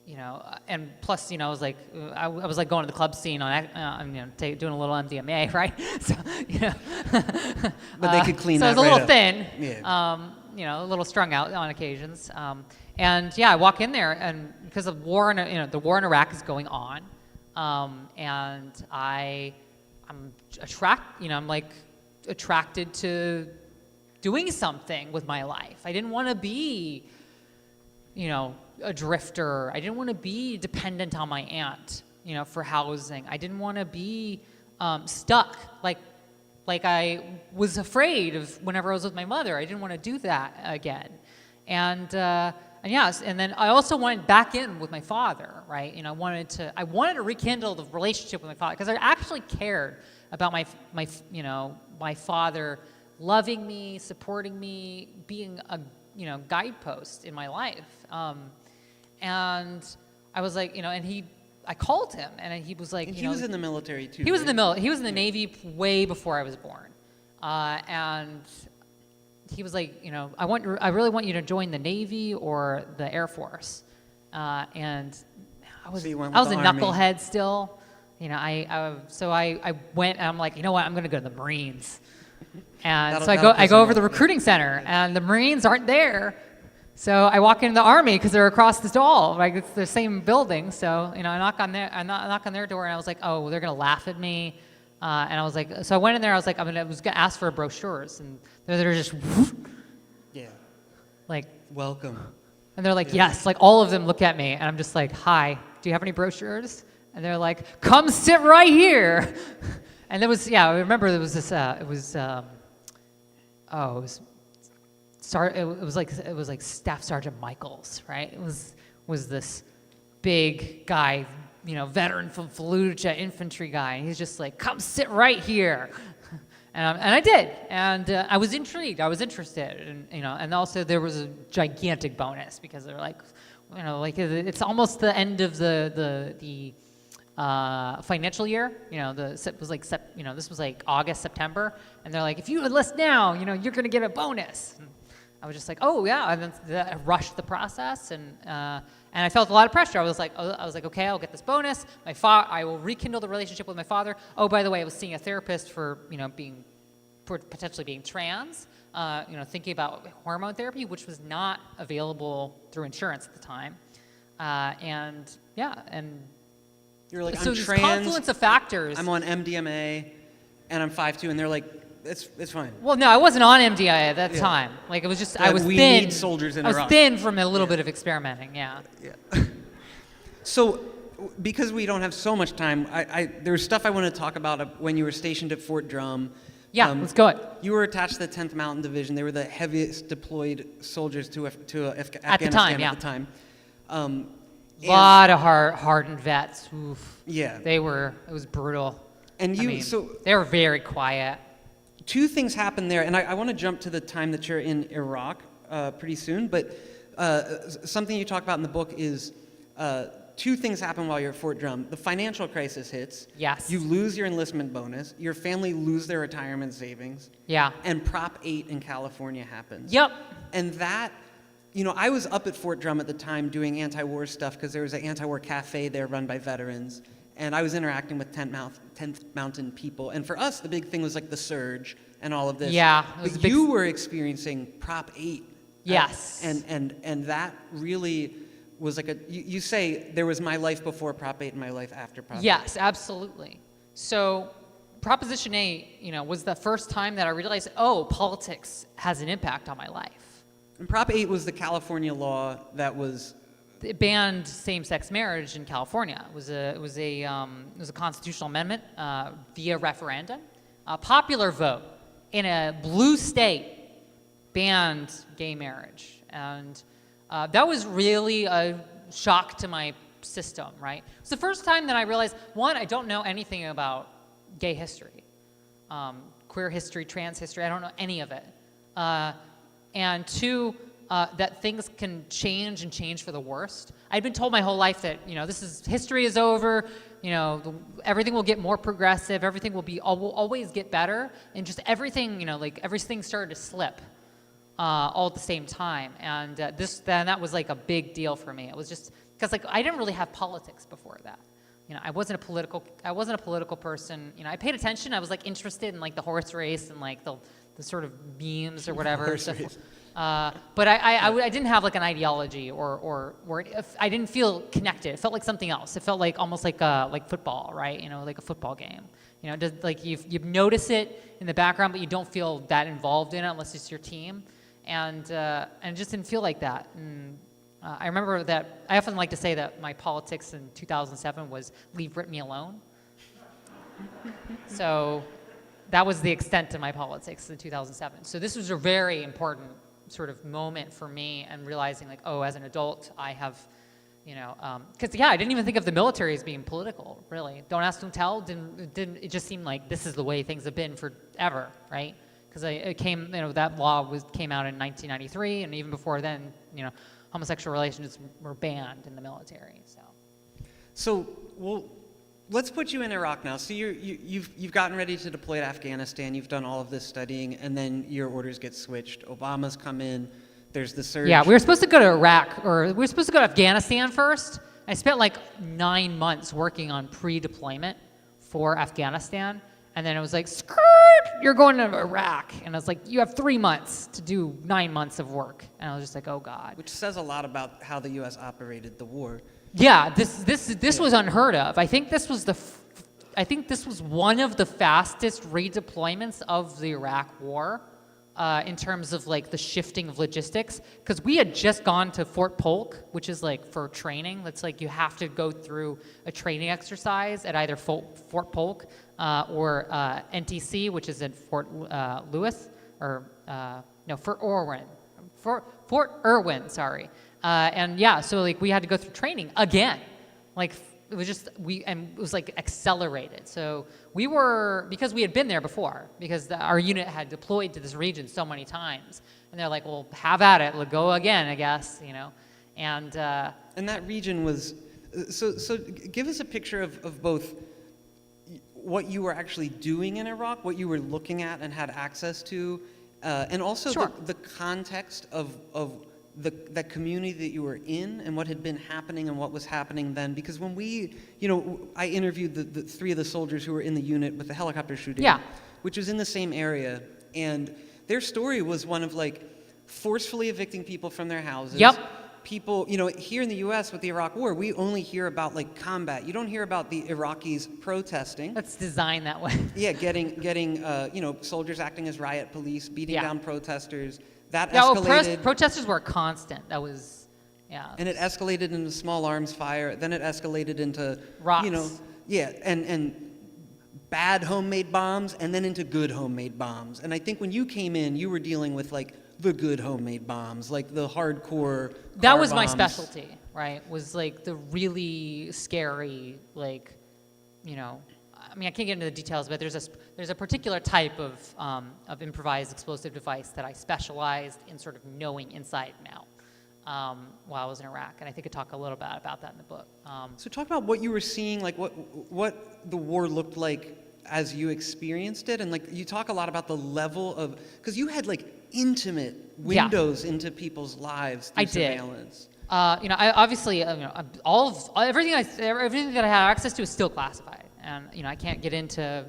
you know, and plus, you know, I was like going to the club scene on, you know, doing a little MDMA, right? So, you know, but they could clean so that. So I was a little up. thin, Yeah. you know, a little strung out on occasions, and yeah, I walk in there, and because the war in Iraq is going on, and I'm attracted to doing something with my life. I didn't want to be, you know, a drifter. I didn't want to be dependent on my aunt, you know, for housing. I didn't want to be stuck like I was afraid of whenever I was with my mother. I didn't want to do that again. And yes, and then I also wanted back in with my father, right? You know, I wanted to rekindle the relationship with my father, because I actually cared about my father loving me, supporting me, being a, you know, guidepost in my life. And I was like, you know, I called him, and he was like, And you he know, was in the military too. he was in right? he was in the Navy way before I was born, and he was like, you know, I really want you to join the Navy or the Air Force, and I was So you went a with the Army. knucklehead still, you know. So I went, and I'm like, you know what, I'm gonna go to the Marines, and so I go over to the recruiting center, and the Marines aren't there. So I walk into the Army because they're across the hall, like it's the same building. So, you know, I knock on their door, and I was like, oh, they're gonna laugh at me, and I was like, so I went in there. I was like, I was gonna ask for brochures, and they're just, Yeah. like, Welcome. and they're like, yes, like all of them look at me, and I'm just like, hi, do you have any brochures? And they're like, come sit right here. And there was, I remember there was this, it was like Staff Sergeant Michaels, right? It was this big guy, you know, veteran from Fallujah, infantry guy, and he's just like, come sit right here. And I did, and I was intrigued, I was interested, and, you know, and also there was a gigantic bonus, because they're like, you know, like it's almost the end of the financial year, you know, this was like August, September, and they're like, if you enlist now, you know, you're gonna get a bonus. And I was just like, oh yeah, and then I rushed the process, and I felt a lot of pressure. I was like, okay, I'll get this bonus. I will rekindle the relationship with my father. Oh, by the way, I was seeing a therapist for, you know, potentially being trans, you know, thinking about hormone therapy, which was not available through insurance at the time, and You're like, so I'm this trans. confluence of factors. I'm on MDMA, and I'm 5'2", and they're like, it's fine. Well, no, I wasn't on MDMA at that time. Like, it was just, I was we thin. need soldiers in I was Iraq. thin from a little bit of experimenting, yeah. Yeah. So, because we don't have so much time, there's stuff I want to talk about when you were stationed at Fort Drum. Yeah, let's go. You were attached to the 10th Mountain Division. They were the heaviest deployed soldiers to Afghanistan At the time, yeah. At the time. A lot of hardened vets. Oof. Yeah. It was brutal. And I mean, they were very quiet. two things happened there, and I want to jump to the time that you're in Iraq pretty soon, but something you talk about in the book is two things happen while you're at Fort Drum. The financial crisis hits. Yes. You lose your enlistment bonus. Your family lose their retirement savings. Yeah. And Prop 8 in California happens. Yep. And that, you know, I was up at Fort Drum at the time doing anti-war stuff because there was an anti-war cafe there run by veterans. And I was interacting with 10th Mountain people. And for us, the big thing was like the surge and all of this. Yeah. But you were experiencing Prop 8. Yes. And that really was like you say there was my life before Prop 8 and my life after Prop 8. Yes, absolutely. So Proposition 8, you know, was the first time that I realized, oh, politics has an impact on my life. And Prop 8 was the California law that was... It banned same-sex marriage in California. It was a constitutional amendment via referendum. A popular vote in a blue state banned gay marriage. And that was really a shock to my system, right? It's the first time that I realized, one, I don't know anything about gay history, queer history, trans history. I don't know any of it. And two, that things can change and change for the worst. I'd been told my whole life that, you know, history is over, you know, everything will get more progressive, everything will always get better, and just everything, you know, like everything started to slip all at the same time. And that was like a big deal for me. It was just, because like I didn't really have politics before that. You know, I wasn't a political person. You know, I paid attention. I was like interested in like the horse race and like the sort of memes or whatever. So, but I didn't have like an ideology or I didn't feel connected. It felt like something else. It felt like almost like football, right? You know, like a football game. You know, just like you notice it in the background, but you don't feel that involved in it unless it's your team. And it just didn't feel like that. And I remember that I often like to say that my politics in 2007 was leave Britney alone. So that was the extent of my politics in 2007. So this was a very important sort of moment for me, and realizing like, oh, as an adult, I have, you know, because yeah, I didn't even think of the military as being political, really. Don't ask, don't tell. It just seemed like this is the way things have been forever, right? Because that law came out in 1993, and even before then, you know, homosexual relations were banned in the military. So, well, let's put you in Iraq now. So you've gotten ready to deploy to Afghanistan. You've done all of this studying, and then your orders get switched. Obama's come in. There's the surge. Yeah, we were supposed to go to Iraq, or we were supposed to go to Afghanistan first. I spent like 9 months working on pre-deployment for Afghanistan, and then it was like, skirt, you're going to Iraq. And I was like, you have 3 months to do 9 months of work. And I was just like, oh God. Which says a lot about how the U.S. operated the war. Yeah, this was unheard of. I think this was one of the fastest redeployments of the Iraq War in terms of like the shifting of logistics. Because we had just gone to Fort Polk, which is like for training. That's like you have to go through a training exercise at either Fort Polk or NTC, which is at Fort Lewis, or Fort Irwin. Fort Irwin, sorry. And yeah, so like we had to go through training again. Like it was just, it was like accelerated. So because we had been there before, because our unit had deployed to this region so many times. And they're like, well, have at it, we'll go again, I guess, you know. And that region was, so give us a picture of both what you were actually doing in Iraq, what you were looking at and had access to, and also Sure. the context of that community that you were in and what had been happening and what was happening then. Because when I interviewed the three of the soldiers who were in the unit with the helicopter shooting, Yeah. which was in the same area, and their story was one of like forcefully evicting people from their houses. Yep. People, here in the U.S. with the Iraq War, we only hear about like combat. You don't hear about the Iraqis protesting. That's designed that way. Yeah, getting soldiers acting as riot police, beating Yeah. down protesters. That Yeah, escalated. protesters were constant. That was, yeah. And it escalated into small arms fire. Then it escalated into Rocks. And bad homemade bombs, and then into good homemade bombs. And I think when you came in, you were dealing with like the good homemade bombs, like the hardcore. That car was my bombs. specialty, right? Was like the really scary, like, I can't get into the details, but there's a particular type of improvised explosive device that I specialized in sort of knowing inside and out while I was in Iraq, and I think I talk a little bit about that in the book. So talk about what you were seeing, like what the war looked like as you experienced it, and like you talk a lot about the level of, because you had like intimate windows into people's lives through surveillance. I obviously, everything that I had access to is still classified, and I can't get into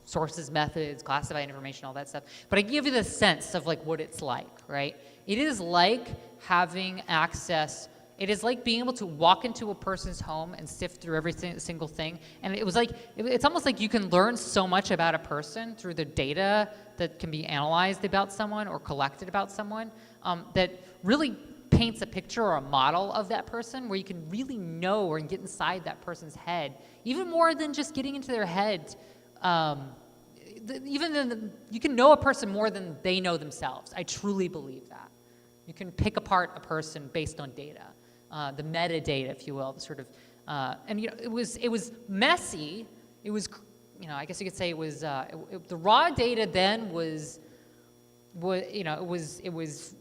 sources, methods, classified information, all that stuff. But I give you the sense of like what it's like, right? It is like having access. It is like being able to walk into a person's home and sift through every single thing. And it was like, it's almost like you can learn so much about a person through the data that can be analyzed about someone or collected about someone that really paints a picture or a model of that person where you can really know or get inside that person's head, even more than just getting into their head. You can know a person more than they know themselves. I truly believe that. You can pick apart a person based on data, the metadata, if you will, the sort of, it was messy. It was, I guess you could say it was the raw data then was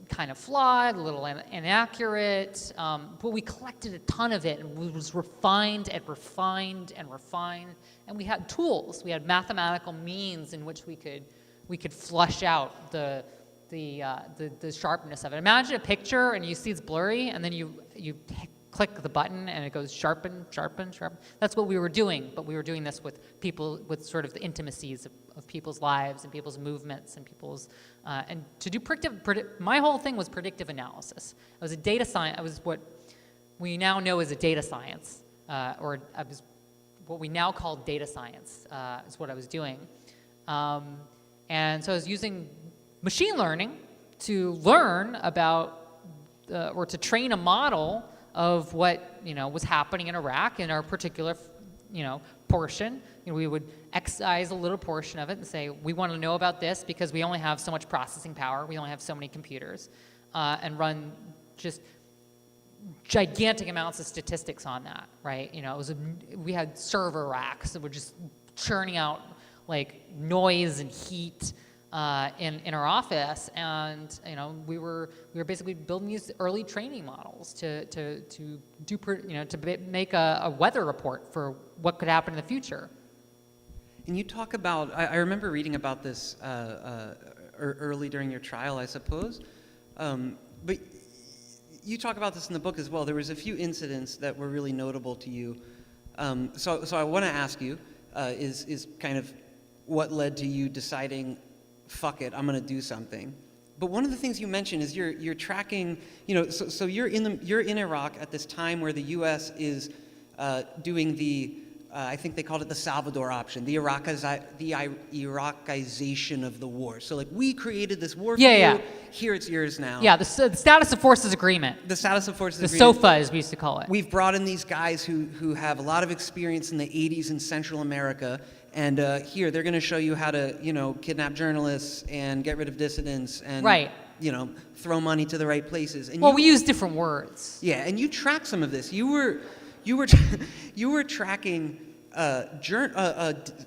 kind of flawed, a little inaccurate, but we collected a ton of it, and it was refined and refined and refined, and we had tools, we had mathematical means in which we could flush out the sharpness of it. Imagine a picture and you see it's blurry, and then you click the button and it goes sharpen, sharpen, sharpen. That's what we were doing, but we were doing this with people, with sort of the intimacies of people's lives and people's movements and people's, and to do my whole thing was predictive analysis. I was a data science, I was what we now know as a data science, or I was what we now call data science, is what I was doing. And so I was using machine learning to learn about, or to train a model of what was happening in Iraq in our particular portion. We would excise a little portion of it and say, we want to know about this because we only have so much processing power, we only have so many computers, and run just gigantic amounts of statistics on that, right? We had server racks that were just churning out like noise and heat in our office, and we were basically building these early training models to make a weather report for what could happen in the future. And you talk about, I remember reading about this early during your trial, I suppose, but you talk about this in the book as well. There was a few incidents that were really notable to you. So I want to ask you, is kind of what led to you deciding, fuck it, I'm going to do something. But one of the things you mentioned is you're tracking, so you're in Iraq at this time where the U.S. is doing the, I think they called it the Salvador option, the Iraqization of the war. So like, we created this war for you, here it's yours now. Yeah, the status of forces agreement. The status of forces agreement. The SOFA, as we used to call it. We've brought in these guys who have a lot of experience in the 80s in Central America. And here, they're going to show you how to, kidnap journalists and get rid of dissidents and, throw money to the right places. And we use different words. Yeah, and you track some of this. You were tracking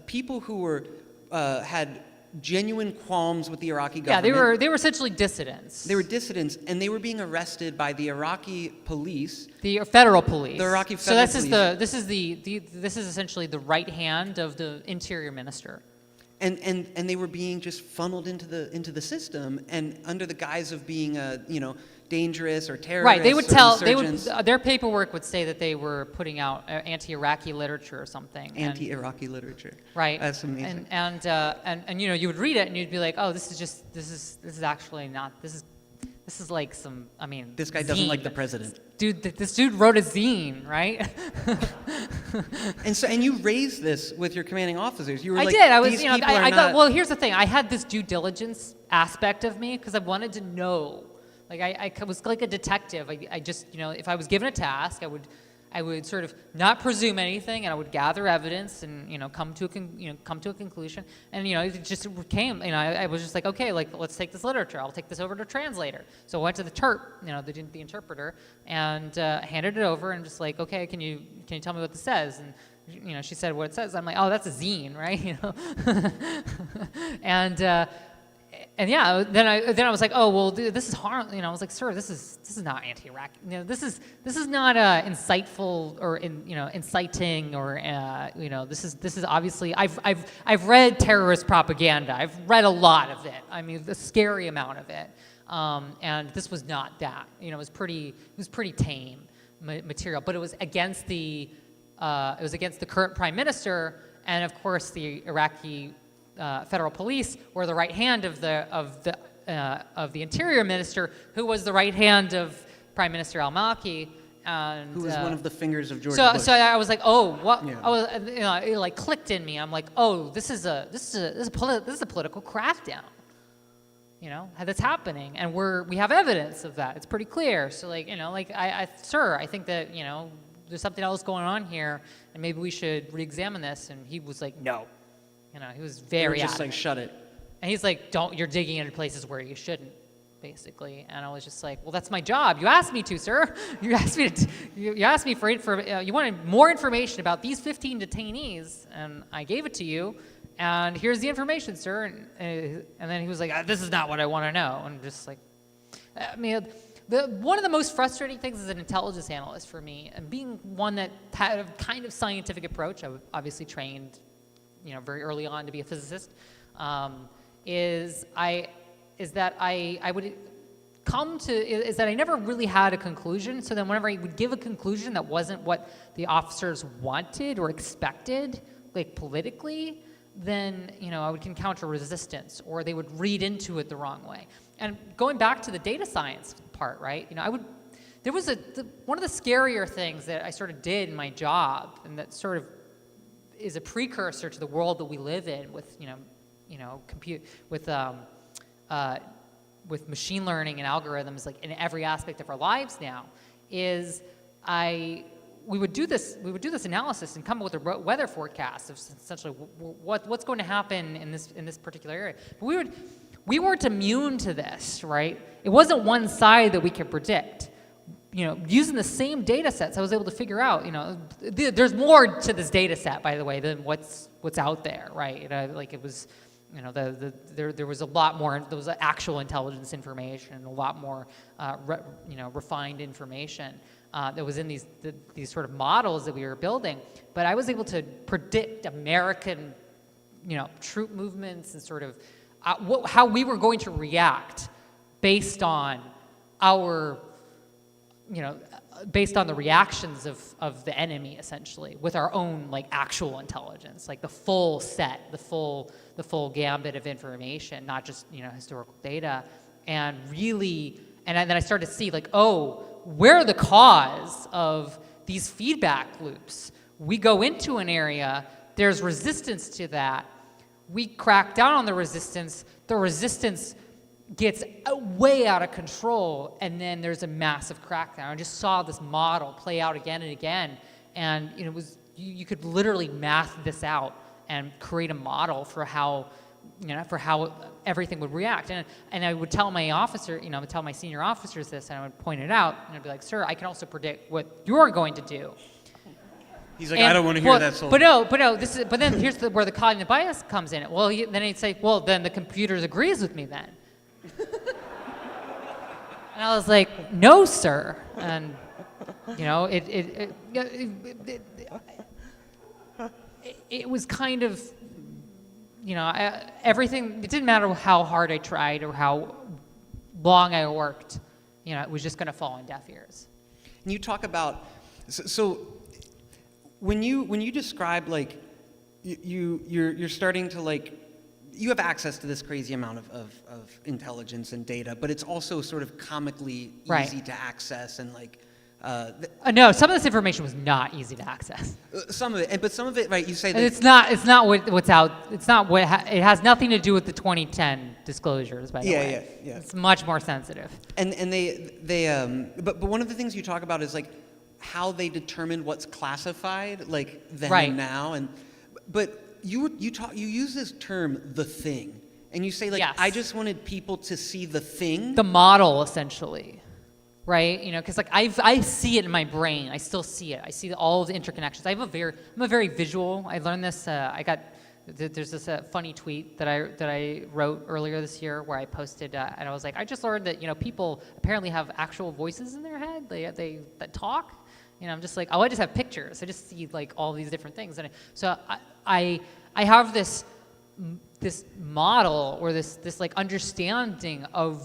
people who had genuine qualms with the Iraqi government. Yeah, they were essentially dissidents. They were dissidents, and they were being arrested by the Iraqi police. The federal police. The Iraqi federal police. So this is essentially the right hand of the interior minister. And they were being just funneled into the system, and under the guise of being dangerous or terrorists. Right. They would their paperwork would say that they were putting out anti-Iraqi literature or something. Anti-Iraqi literature. Right. That's amazing. And you would read it and you'd be like, oh, this is actually not, this is like some, this guy zine. doesn't like the president. Dude, this dude wrote a zine, right? And you raised this with your commanding officers. You were I did. I was, these people are got, well, here's the thing. I had this due diligence aspect of me because I wanted to know. Like I was like a detective. I just, if I was given a task, I would sort of not presume anything, and I would gather evidence and come to a conclusion. And it just came. I was just like, okay, let's take this literature. I'll take this over to a translator. So I went to the TERP, the interpreter, and handed it over, and just like, okay, can you tell me what this says? she said what it says. I'm like, oh, that's a zine, right? And yeah, then I was like, oh well, dude, this is hard. I was like, sir, this is not anti-Iraq. This is not insightful or inciting or this is obviously I've read terrorist propaganda. I've read a lot of it. I mean, the scary amount of it. And this was not that. It was pretty tame material, but it was against the current prime minister, and of course the Iraqi federal police were the right hand of the interior minister, who was the right hand of Prime Minister al-Maliki, and who was one of the fingers of George Bush. Bush. So I was like, oh, what? Yeah. I was, it like clicked in me. I'm like, oh, this is a political crackdown. That's happening, and we have evidence of that. It's pretty clear. So sir, I think that there's something else going on here, and maybe we should re-examine this. And he was like, no. He was very just adamant. like, shut it. And he's like, you're digging into places where you shouldn't, basically. And I was just like, well, that's my job. You asked me to, sir. You asked me you asked me for you wanted more information about these 15 detainees, and I gave it to you. And here's the information, sir. And then he was like, this is not what I want to know. And I'm just like, I mean, one of the most frustrating things as an intelligence analyst for me, and being one that had a kind of scientific approach, I was obviously trained very early on to be a physicist, is that I never really had a conclusion. So then whenever I would give a conclusion that wasn't what the officers wanted or expected, like politically, then I would encounter resistance, or they would read into it the wrong way. And going back to the data science part, right? There was one of the scarier things that I sort of did in my job, and that sort of is a precursor to the world that we live in with with machine learning and algorithms, like in every aspect of our lives now, is we would do this analysis and come up with a weather forecast of essentially what's going to happen in this particular area. But we weren't immune to this, right? It wasn't one side that we could predict. Using the same data sets, I was able to figure out, there's more to this data set, by the way, than what's out there, right? It was, there was a lot more, there was actual intelligence information, a lot more, refined information that was in these sort of models that we were building. But I was able to predict American, troop movements and sort of how we were going to react based on based on the reactions of the enemy, essentially, with our own actual intelligence, the full set, the full gambit of information, not just historical data, and really, and then I started to see we're the cause of these feedback loops. We go into an area, there's resistance to that, we crack down on the resistance gets way out of control, and then there's a massive crackdown. I just saw this model play out again and again, and it was you could literally math this out and create a model for how everything would react. And I would tell my officer, I would tell my senior officers this, and I would point it out, and I'd be like, sir, I can also predict what you're going to do. He's like, I don't want to hear that, soldier. But then here's where the cognitive bias comes in. Well, then he'd say, well, then the computer agrees with me then. And I was like, no, sir. And it was kind of, everything. It didn't matter how hard I tried or how long I worked. It was just going to fall on deaf ears. And you talk about so when you describe you're starting to you have access to this crazy amount of intelligence and data, but it's also sort of comically easy to access and no, some of this information was not easy to access. Some of it, but some of it, right? You say that it's not what's out. It's not what it has nothing to do with the 2010 disclosures. By the way, yeah. It's much more sensitive. And they but one of the things you talk about is how they determine what's classified, then and now, but you use this term, the thing, and you say yes. I just wanted people to see the thing, the model, essentially. right? You know, because like I see it in my brain. I still see it. I see all of the interconnections. I'm a very visual. I learned this. There's this funny tweet that I wrote earlier this year where I posted, and I was like, I just learned that, you know, people apparently have actual voices in their head. They that talk. You know, I'm just like, oh, I just have pictures. I just see like all these different things, and so I have this model or this like understanding of,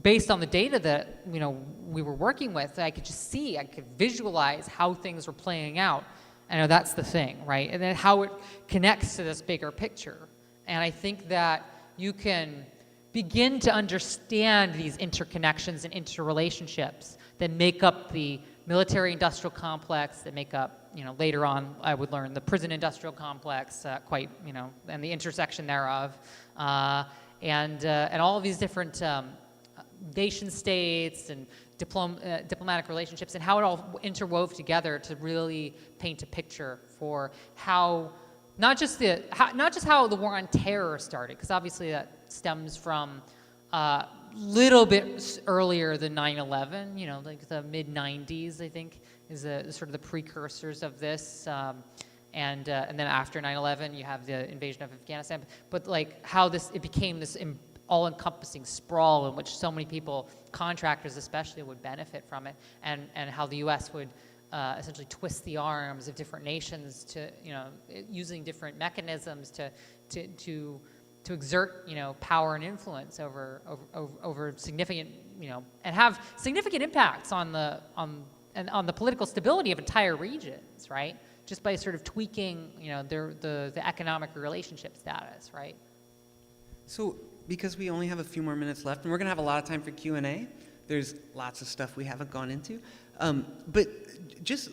based on the data that, you know, we were working with, I could just see, I could visualize how things were playing out. I know that's the thing, right? And then how it connects to this bigger picture. And I think that you can begin to understand these interconnections and interrelationships that make up the military-industrial complex, that make up, you know, later on I would learn the prison-industrial complex, quite, you know, and the intersection thereof, and all of these different nation states and diplomatic relationships, and how it all interwove together to really paint a picture for how not just how the war on terror started, because obviously that stems from little bit earlier than 9/11, you know, like the mid-90s, I think, is sort of the precursors of this, and then after 9/11 you have the invasion of Afghanistan, but like how it became this all-encompassing sprawl in which so many people, contractors especially, would benefit from it, and how the U.S. would essentially twist the arms of different nations to, you know, using different mechanisms to exert, you know, power and influence over significant, you know, and have significant impacts on the political stability of entire regions, right? Just by sort of tweaking, you know, the economic relationship status, right? So, because we only have a few more minutes left, and we're going to have a lot of time for Q&A, there's lots of stuff we haven't gone into. But just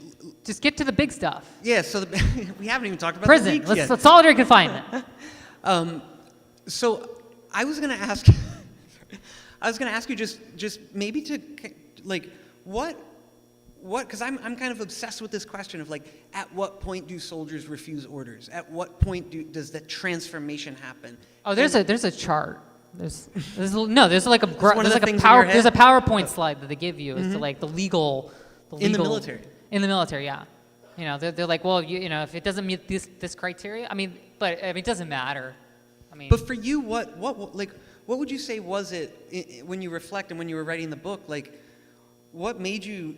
get to the big stuff. Yeah, so we haven't even talked about prison. the leaks yet. Solitary confinement. So I was going to ask you just maybe to, like, what, because I'm kind of obsessed with this question of, like, at what point do soldiers refuse orders? At what point does that transformation happen? Oh, there's a chart. There's a PowerPoint slide that they give you as to, like, the legal in the military. In the military, yeah. You know, they're like, well, you know, if it doesn't meet this criteria, but it doesn't matter. But for you, what would you say was it when you reflect and when you were writing the book? Like, what made you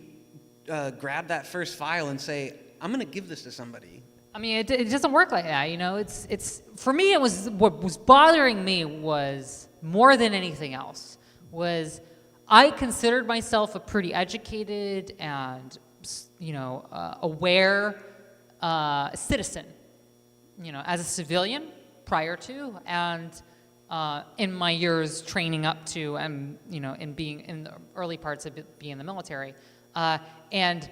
grab that first file and say, I'm going to give this to somebody? It doesn't work like that, you know. It's for me, it was what was bothering me was more than anything else was I considered myself a pretty educated and, you know, aware citizen, you know, as a civilian prior to, and in my years training up to, and, you know, in being in the early parts of being in the military, and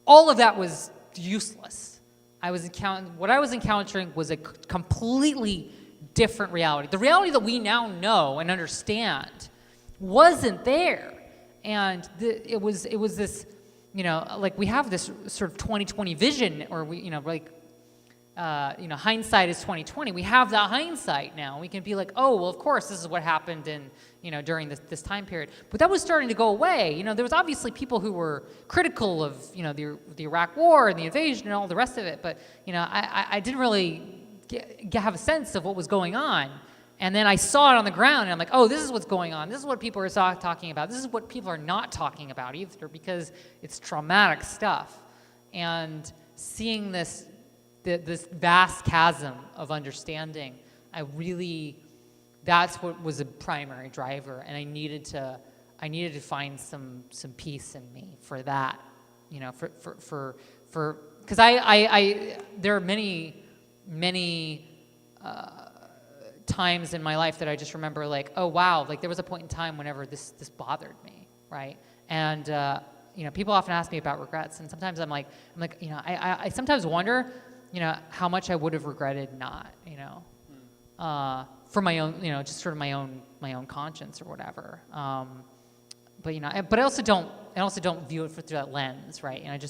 all of that was useless. What I was encountering was a completely different reality. The reality that we now know and understand wasn't there, and it was this, you know, like we have this sort of 20/20 vision, or we, you know, like, you know, hindsight is 20/20. We have that hindsight now. We can be like, oh, well, of course, this is what happened in, you know, during this time period. But that was starting to go away. You know, there was obviously people who were critical of, you know, the Iraq War and the invasion and all the rest of it. But, you know, I didn't really have a sense of what was going on. And then I saw it on the ground, and I'm like, oh, this is what's going on. This is what people are talking about. This is what people are not talking about either, because it's traumatic stuff. And seeing this vast chasm of understanding, that's what was a primary driver, and I needed to find some peace in me for that, you know, for because I there are many times in my life that I just remember, like, oh wow, like there was a point in time whenever this bothered me, right? And you know, people often ask me about regrets, and sometimes I'm like, you know, I sometimes wonder, you know, how much I would have regretted not, you know, for my own, you know, just sort of my own conscience or whatever. But you know, but I also don't view it through that lens, right? And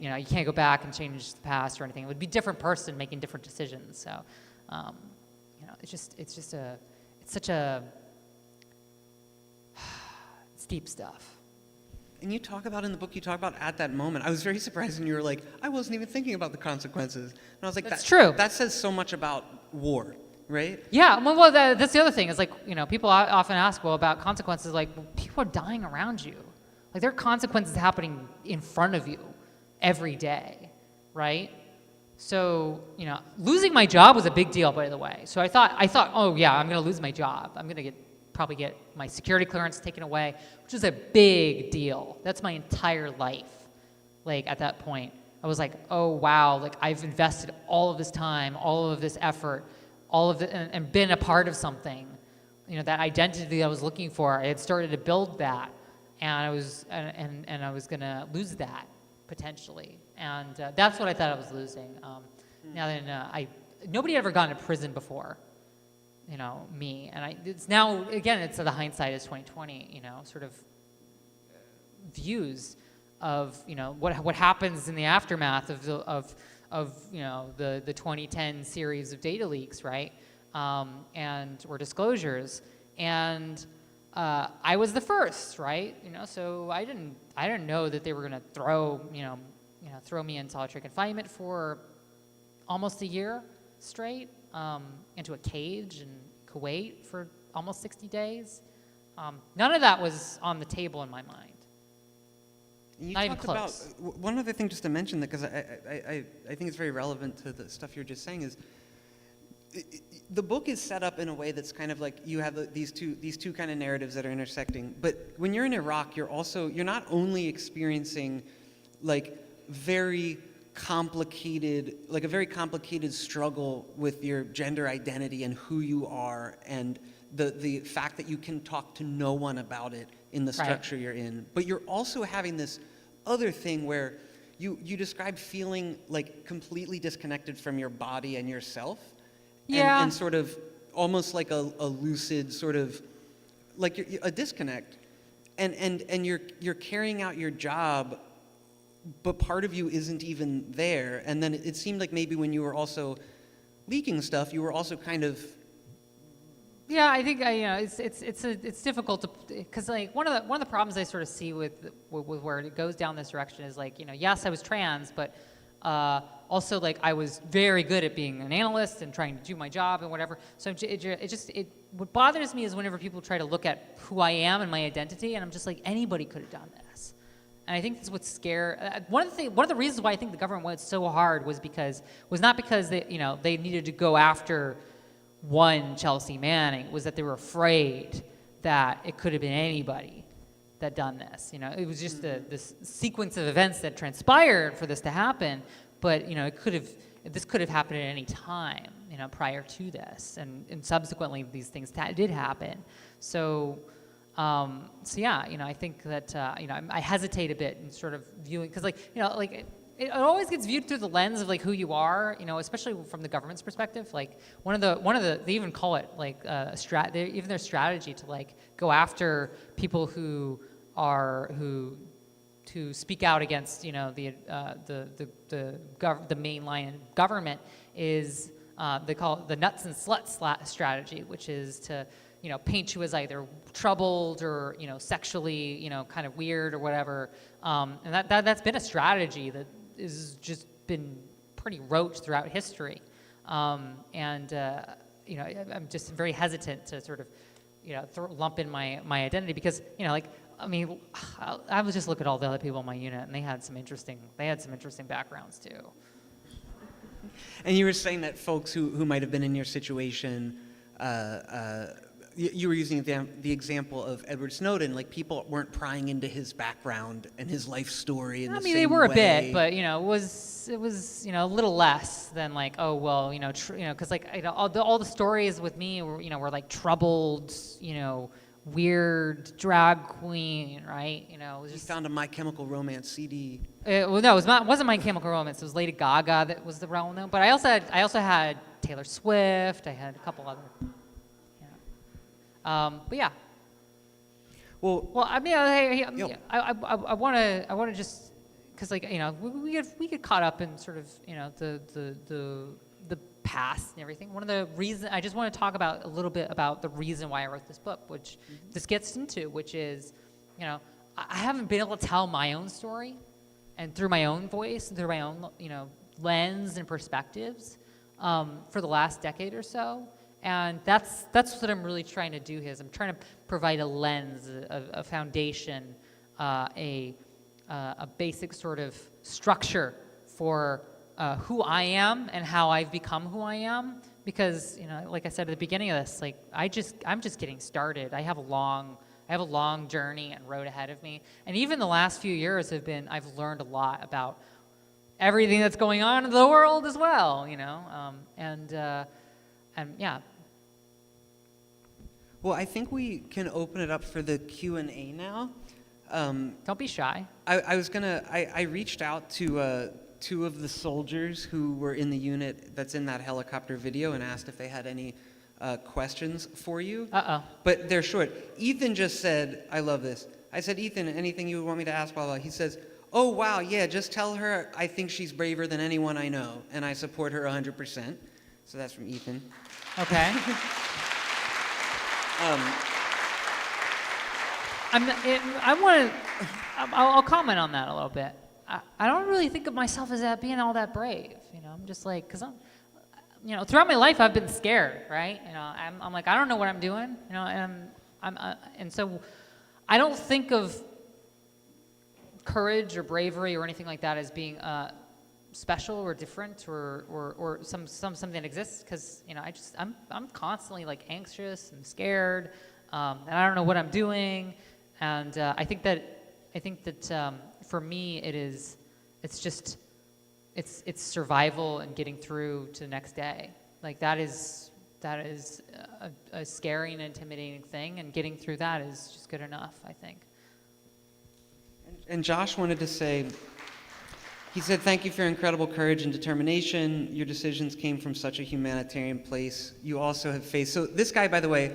you know, you can't go back and change the past or anything. It would be a different person making different decisions. So, you know, it's deep stuff. And you talk about in the book, you talk about at that moment. I was very surprised when you were like, I wasn't even thinking about the consequences. And I was like, That's true. That says so much about war, right? Yeah, well, that's the other thing is like, people often ask, well, about consequences, like, well, people are dying around you. Like, there are consequences happening in front of you every day, right? So, losing my job was a big deal, by the way. So I thought, oh yeah, I'm going to lose my job. I'm going to probably get my security clearance taken away, which is a big deal. That's my entire life. Like, at that point, I was like, oh wow, like I've invested all of this time, all of this effort, all of it, and been a part of something. That identity I was looking for, I had started to build that, and I was gonna lose that potentially, and that's what I thought I was losing. Now then, nobody had ever gone to prison before. Me, and it's now, again, it's the hindsight is 2020, sort of views of, what happens in the aftermath of the 2010 series of data leaks, right? Or disclosures. And I was the first, right? So I didn't know that they were gonna throw me in solitary confinement for almost a year straight. Into a cage in Kuwait for almost 60 days. None of that was on the table in my mind. And you Not even talked close. about one other thing just to mention, because I think it's very relevant to the stuff you're just saying, is the book is set up in a way that's kind of like you have these two kind of narratives that are intersecting. But when you're in Iraq, you're not only experiencing like a very complicated struggle with your gender identity and who you are, and the fact that you can talk to no one about it in the structure you're in. But you're also having this other thing where you describe feeling like completely disconnected from your body and yourself. Yeah. And sort of almost like a lucid sort of, like a disconnect. And you're carrying out your job, but part of you isn't even there. And then it seemed like maybe when you were also leaking stuff, you were also kind of. Yeah, I think it's difficult to, because like one of the problems I sort of see with where it goes down this direction is like, yes, I was trans, but also like I was very good at being an analyst and trying to do my job and whatever. So what bothers me is whenever people try to look at who I am and my identity, and I'm just like, anybody could have done this. And I think that's what's scary. One of the reasons why I think the government went so hard was not because they needed to go after one Chelsea Manning, was that they were afraid that it could have been anybody that done this. It was just this sequence of events that transpired for this to happen. But this could have happened at any time, prior to this, and subsequently these things did happen. So yeah, I think that I hesitate a bit in sort of viewing, because it always gets viewed through the lens of like who you are, especially from the government's perspective. Like one of the they even call it like even their strategy to like go after people who to speak out against the mainline government is they call it the nuts and sluts strategy, which is to paint you as either troubled or sexually kind of weird or whatever, and that's been a strategy that is just been pretty rote throughout history, I'm just very hesitant to sort of lump in my identity, because I would just look at all the other people in my unit, and they had some interesting backgrounds too. And you were saying that folks who might have been in your situation, you were using the example of Edward Snowden, like people weren't prying into his background and his life story in the same way. They were a bit, but it was a little less than like, oh well, because all the stories with me were like troubled, weird drag queen, right? It was just. You found a My Chemical Romance CD. Well, no, it wasn't My Chemical Romance. It was Lady Gaga that was the well-known. But I also had Taylor Swift. I had a couple other. But yeah. Well, I want to just, because we get caught up in sort of the past and everything. One of the reasons I just want to talk about a little bit about the reason why I wrote this book, which this gets into, which is I haven't been able to tell my own story, and through my own voice and through my own, lens and perspectives for the last decade or so. And that's what I'm really trying to do here. Is I'm trying to provide a lens, a foundation, a basic sort of structure for who I am and how I've become who I am. Because like I said at the beginning of this, like I'm just getting started. I have a long journey and road ahead of me. And even the last few years I've learned a lot about everything that's going on in the world as well. And yeah. Well, I think we can open it up for the Q&A now. Don't be shy. I reached out to two of the soldiers who were in the unit that's in that helicopter video and asked if they had any questions for you. But they're short. Ethan just said, I love this. I said, Ethan, anything you would want me to ask, blah, blah. He says, oh, wow, yeah, just tell her I think she's braver than anyone I know, and I support her 100%. So that's from Ethan. Okay. I'll comment on that a little bit. I don't really think of myself as being all that brave. I'm just like, because I'm, throughout my life I've been scared, right? I'm like, I don't know what I'm doing, and so I don't think of courage or bravery or anything like that as being special or different or something that exists, because I'm constantly like anxious and scared, and I don't know what I'm doing, and I think that for me it's survival and getting through to the next day. Like that is a scary and intimidating thing, and getting through that is just good enough, I think. And Josh wanted to say, he said, thank you for your incredible courage and determination. Your decisions came from such a humanitarian place. You also have faced, so this guy, by the way,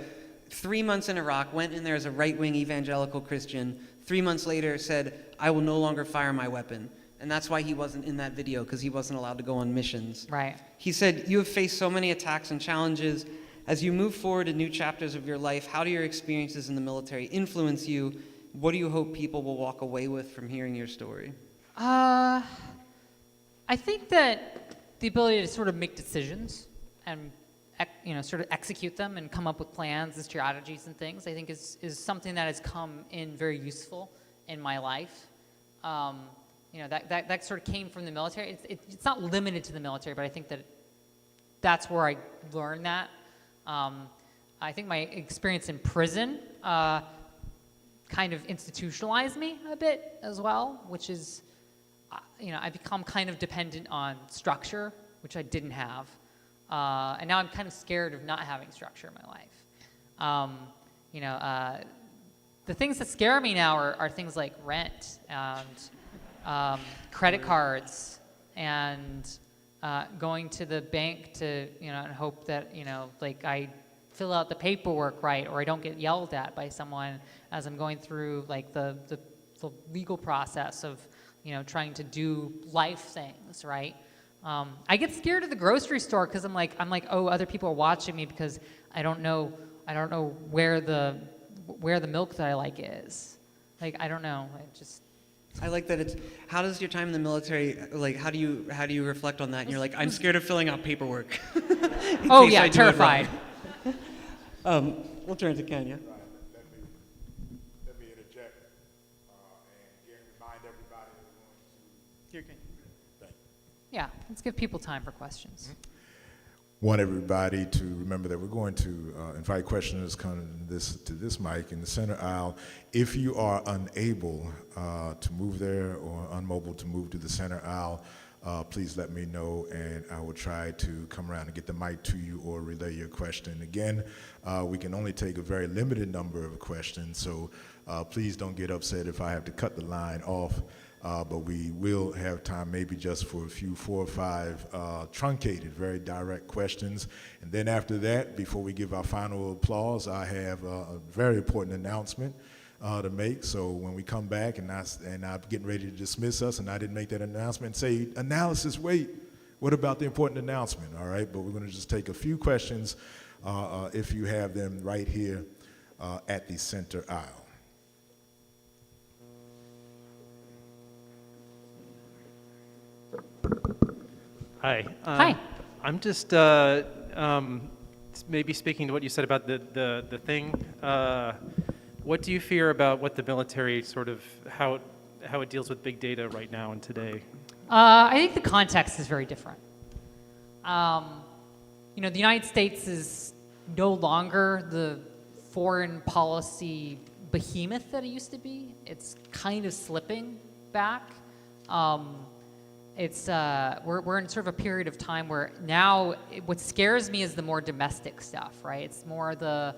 3 months in Iraq, went in there as a right-wing evangelical Christian. 3 months later said, I will no longer fire my weapon. And that's why he wasn't in that video, because he wasn't allowed to go on missions. Right. He said, you have faced so many attacks and challenges. As you move forward in new chapters of your life, how do your experiences in the military influence you? What do you hope people will walk away with from hearing your story? I think that the ability to sort of make decisions and sort of execute them and come up with plans and strategies and things, I think is something that has come in very useful in my life. That sort of came from the military. It's not limited to the military, but I think that's where I learned that. I think my experience in prison kind of institutionalized me a bit as well, which is, I become kind of dependent on structure, which I didn't have. And now I'm kind of scared of not having structure in my life. The things that scare me now are things like rent and credit cards and going to the bank to, and hope that, like I fill out the paperwork right, or I don't get yelled at by someone as I'm going through like the legal process of, trying to do life things, right? I get scared of the grocery store because I'm like, oh, other people are watching me because I don't know where the milk that I like is. Like, I don't know. I like that it's, how does your time in the military, like, how do you reflect on that? And you're like, I'm scared of filling out paperwork. Oh yeah, terrified. We'll turn to Kenya. Let me interject and again remind everybody we're going to. Here, Kenya. Thank you. Yeah, let's give people time for questions. Want everybody to remember that we're going to invite questioners come to this mic in the center aisle. If you are unable to move there or unmobile to move to the center aisle, please let me know and I will try to come around and get the mic to you or relay your question. Again, we can only take a very limited number of questions, so please don't get upset if I have to cut the line off. But we will have time maybe just for a few 4 or 5 truncated, very direct questions. And then after that, before we give our final applause, I have a very important announcement to make. So when we come back and I'm getting ready to dismiss us and I didn't make that announcement, say, analysis, wait, what about the important announcement? All right, but we're going to just take a few questions if you have them right here at the center aisle. Hi. Hi. I'm just maybe speaking to what you said about the thing. What do you fear about what the military sort of, how it deals with big data right now and today? I think the context is very different. You know, the United States is no longer the foreign policy behemoth that it used to be. It's kind of slipping back. We're in sort of a period of time where now what scares me is the more domestic stuff, right? It's more the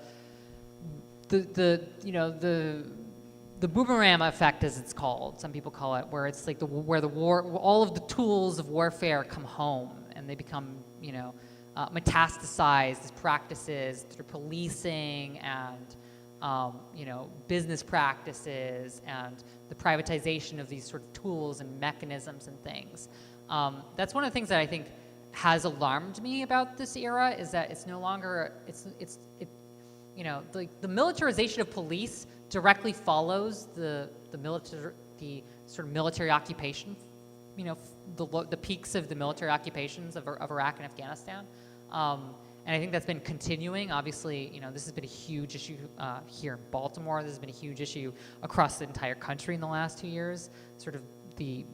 boomerang effect, as it's called. Some people call it, where it's like where all of the tools of warfare come home and they become, metastasized as practices through policing and, business practices and the privatization of these sort of tools and mechanisms and things. That's one of the things that I think has alarmed me about this era, is that it's no longer, the militarization of police directly follows the sort of military occupation, the peaks of the military occupations of Iraq and Afghanistan. And I think that's been continuing. Obviously, this has been a huge issue here in Baltimore. This has been a huge issue across the entire country in the last 2 years. Sort of the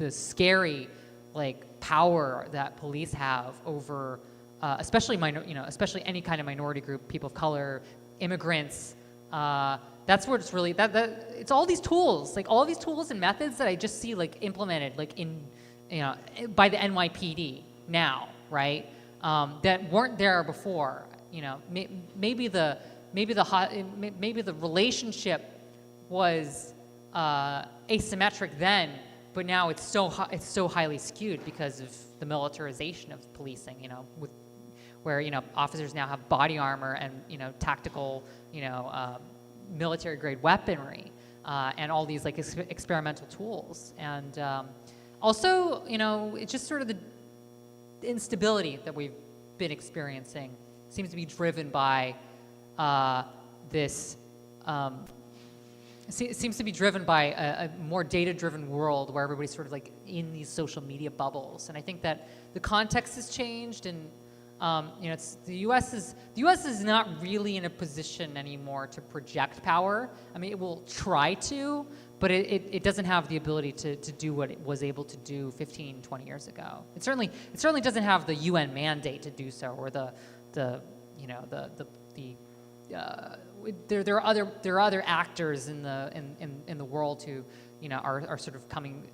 scary power that police have over, especially especially any kind of minority group, people of color, immigrants. That's where it's really it's all these tools, all these tools and methods that I just see implemented by the NYPD now, right? That weren't there before. Maybe the relationship was asymmetric then, but now it's so highly skewed because of the militarization of policing. Where officers now have body armor and tactical military grade weaponry and all these experimental tools, and also it's just sort of the instability that we've been experiencing seems to be driven by seems to be driven by a more data-driven world where everybody's sort of in these social media bubbles. And I think that the context has changed, and the U.S. is not really in a position anymore to project power. I mean, it will try to, but it doesn't have the ability to do what it was able to do 15, 20 years ago. It certainly doesn't have the UN mandate to do so, or there are other actors in the world who are sort of coming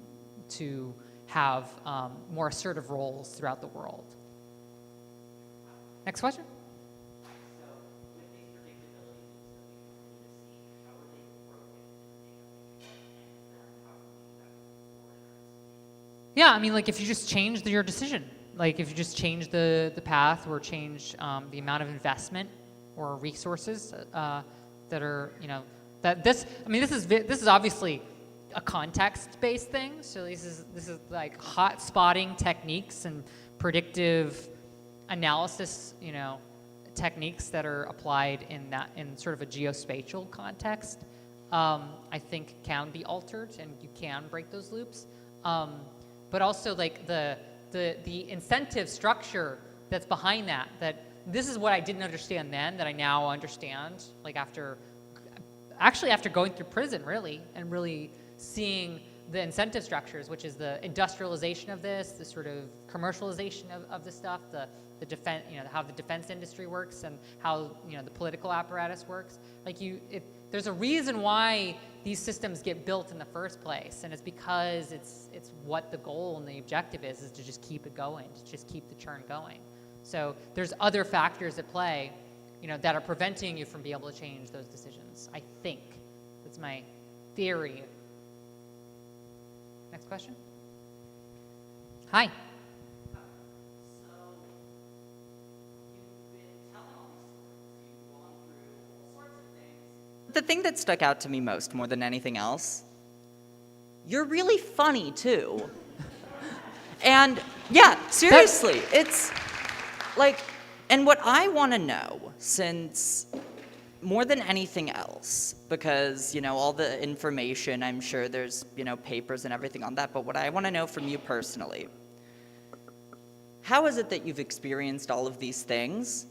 to have more assertive roles throughout the world. Next question. Yeah, I mean, if you just change your decision, if you just change the path or change the amount of investment or resources that are, this is obviously a context-based thing. So this is hot spotting techniques and predictive analysis, techniques that are applied in sort of a geospatial context. I think can be altered, and you can break those loops. But also the incentive structure that's behind that this is what I didn't understand then that I now understand, after going through prison, really, and really seeing the incentive structures, which is the industrialization of this, the sort of commercialization of this stuff, the defense, how the defense industry works and how the political apparatus works. There's a reason why these systems get built in the first place, and it's because it's what the goal and the objective is to just keep it going, to just keep the churn going. So there's other factors at play, that are preventing you from being able to change those decisions. I think that's my theory. Next question. Hi. The thing that stuck out to me most, more than anything else, you're really funny too. And yeah, seriously, it's and what I want to know, since more than anything else, because, all the information, I'm sure there's, papers and everything on that, but what I want to know from you personally how is it that you've experienced all of these things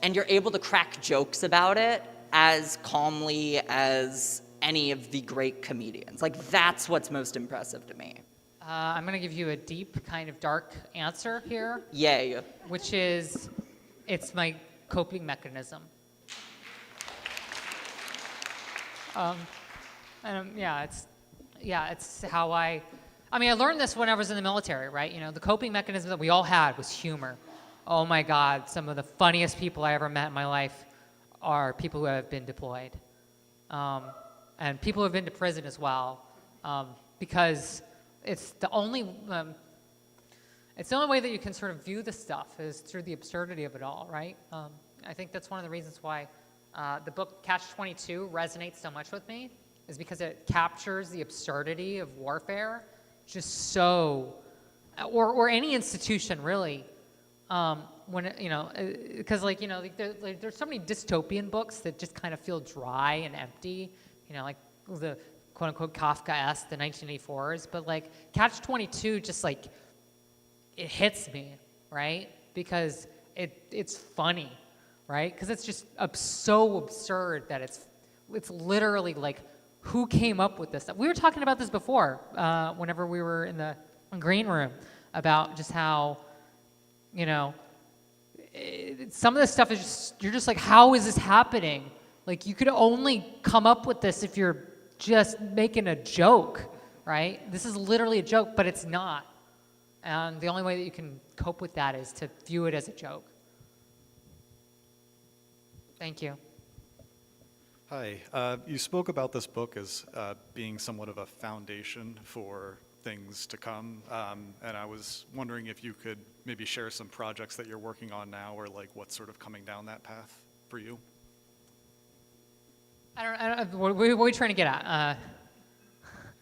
and you're able to crack jokes about it as calmly as any of the great comedians? Like, that's what's most impressive to me. I'm going to give you a deep, kind of dark answer here, Yay. which is it's my coping mechanism. It's how I learned this when I was in the military, right? You know, the coping mechanism that we all had was humor. Oh my God, some of the funniest people I ever met in my life are people who have been deployed. And people who have been to prison as well, because it's the only way that you can sort of view the stuff is through the absurdity of it all, right? I think that's one of the reasons why the book Catch-22 resonates so much with me, is because it captures the absurdity of warfare just so, or any institution really, when it, you know, because like, you know, there's so many dystopian books that just kind of feel dry and empty, you know, like the quote-unquote Kafka-esque, the 1984s, but like Catch-22 just like, it hits me, right? Because it's funny, right? Because it's just so absurd that it's literally like, who came up with this stuff? We were talking about this before, whenever we were in the green room, about just how, you know, some of this stuff is just, you're just like, how is this happening? Like, you could only come up with this if you're just making a joke, right? This is literally a joke, but it's not. And the only way that you can cope with that is to view it as a joke. Thank you. Hi. You spoke about this book as being somewhat of a foundation for things to come, and I was wondering if you could maybe share some projects that you're working on now, or like what's sort of coming down that path for you. I don't what are we trying to get at?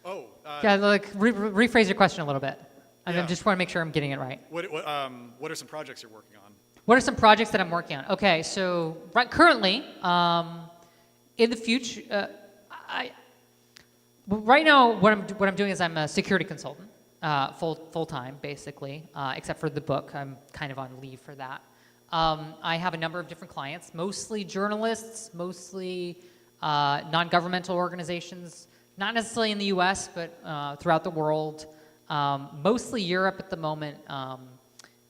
Yeah, like rephrase your question a little bit. I Yeah. just want to make sure I'm getting it right. What are some projects you're working on? What are some projects that I'm working on? Okay, so currently, in the future, right now what I'm doing is I'm a security consultant, full time basically, except for the book. I'm kind of on leave for that. I have a number of different clients, mostly journalists, mostly non-governmental organizations, not necessarily in the U.S., but throughout the world, mostly Europe at the moment.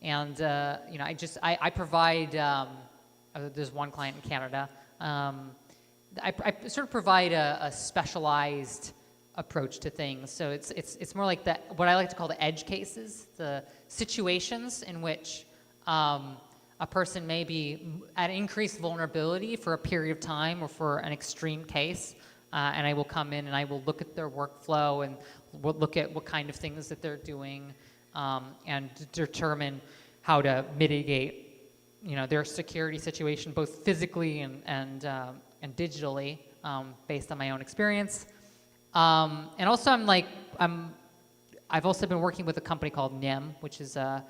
And you know, I provide. There's one client in Canada. I sort of provide a specialized approach to things. So it's more like what I like to call the edge cases, the situations in which a person may be at increased vulnerability for a period of time or for an extreme case. And I will come in and I will look at their workflow and we'll look at what kind of things that they're doing and determine how to mitigate, you know, their security situation, both physically and digitally, based on my own experience. And also I've also been working with a company called NIM, which is a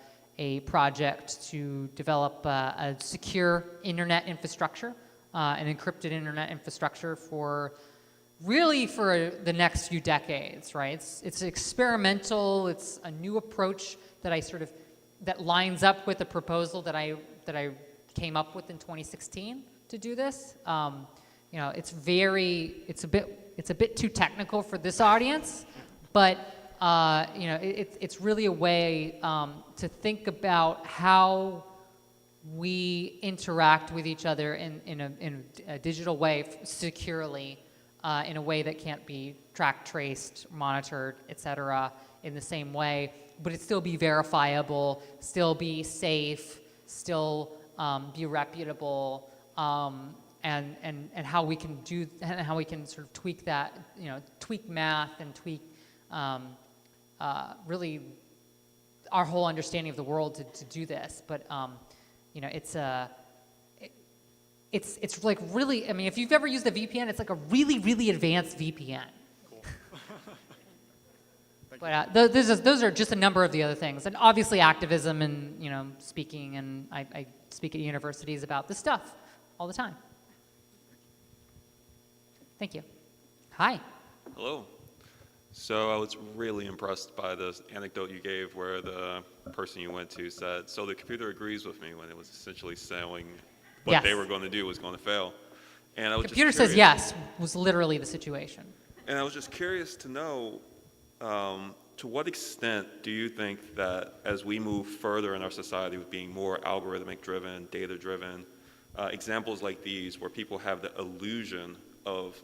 project to develop a secure internet infrastructure, an encrypted internet infrastructure for the next few decades, right? It's experimental. It's a new approach that lines up with a proposal that I came up with in 2016 to do this. You know, it's a bit too technical for this audience, but you know, it's really a way to think about how we interact with each other in a digital way securely, in a way that can't be tracked, traced, monitored, etc. in the same way, but it still be verifiable, still be safe, still be reputable, and how we can sort of tweak that, you know, tweak math and tweak really our whole understanding of the world to do this. But you know, it's like really, I mean, if you've ever used a VPN, it's like a really, really advanced VPN. Cool. But those are just a number of the other things, and obviously activism and, you know, speaking, and I speak at universities about this stuff all the time. Thank you. Hi. Hello. So I was really impressed by this anecdote you gave where the person you went to said, so the computer agrees with me, when it was essentially saying what Yes. they were going to do was going to fail. And I was Computer just says curious, yes was literally the situation. And I was just curious to know, to what extent do you think that as we move further in our society with being more algorithmic driven, data driven, examples like these where people have the illusion of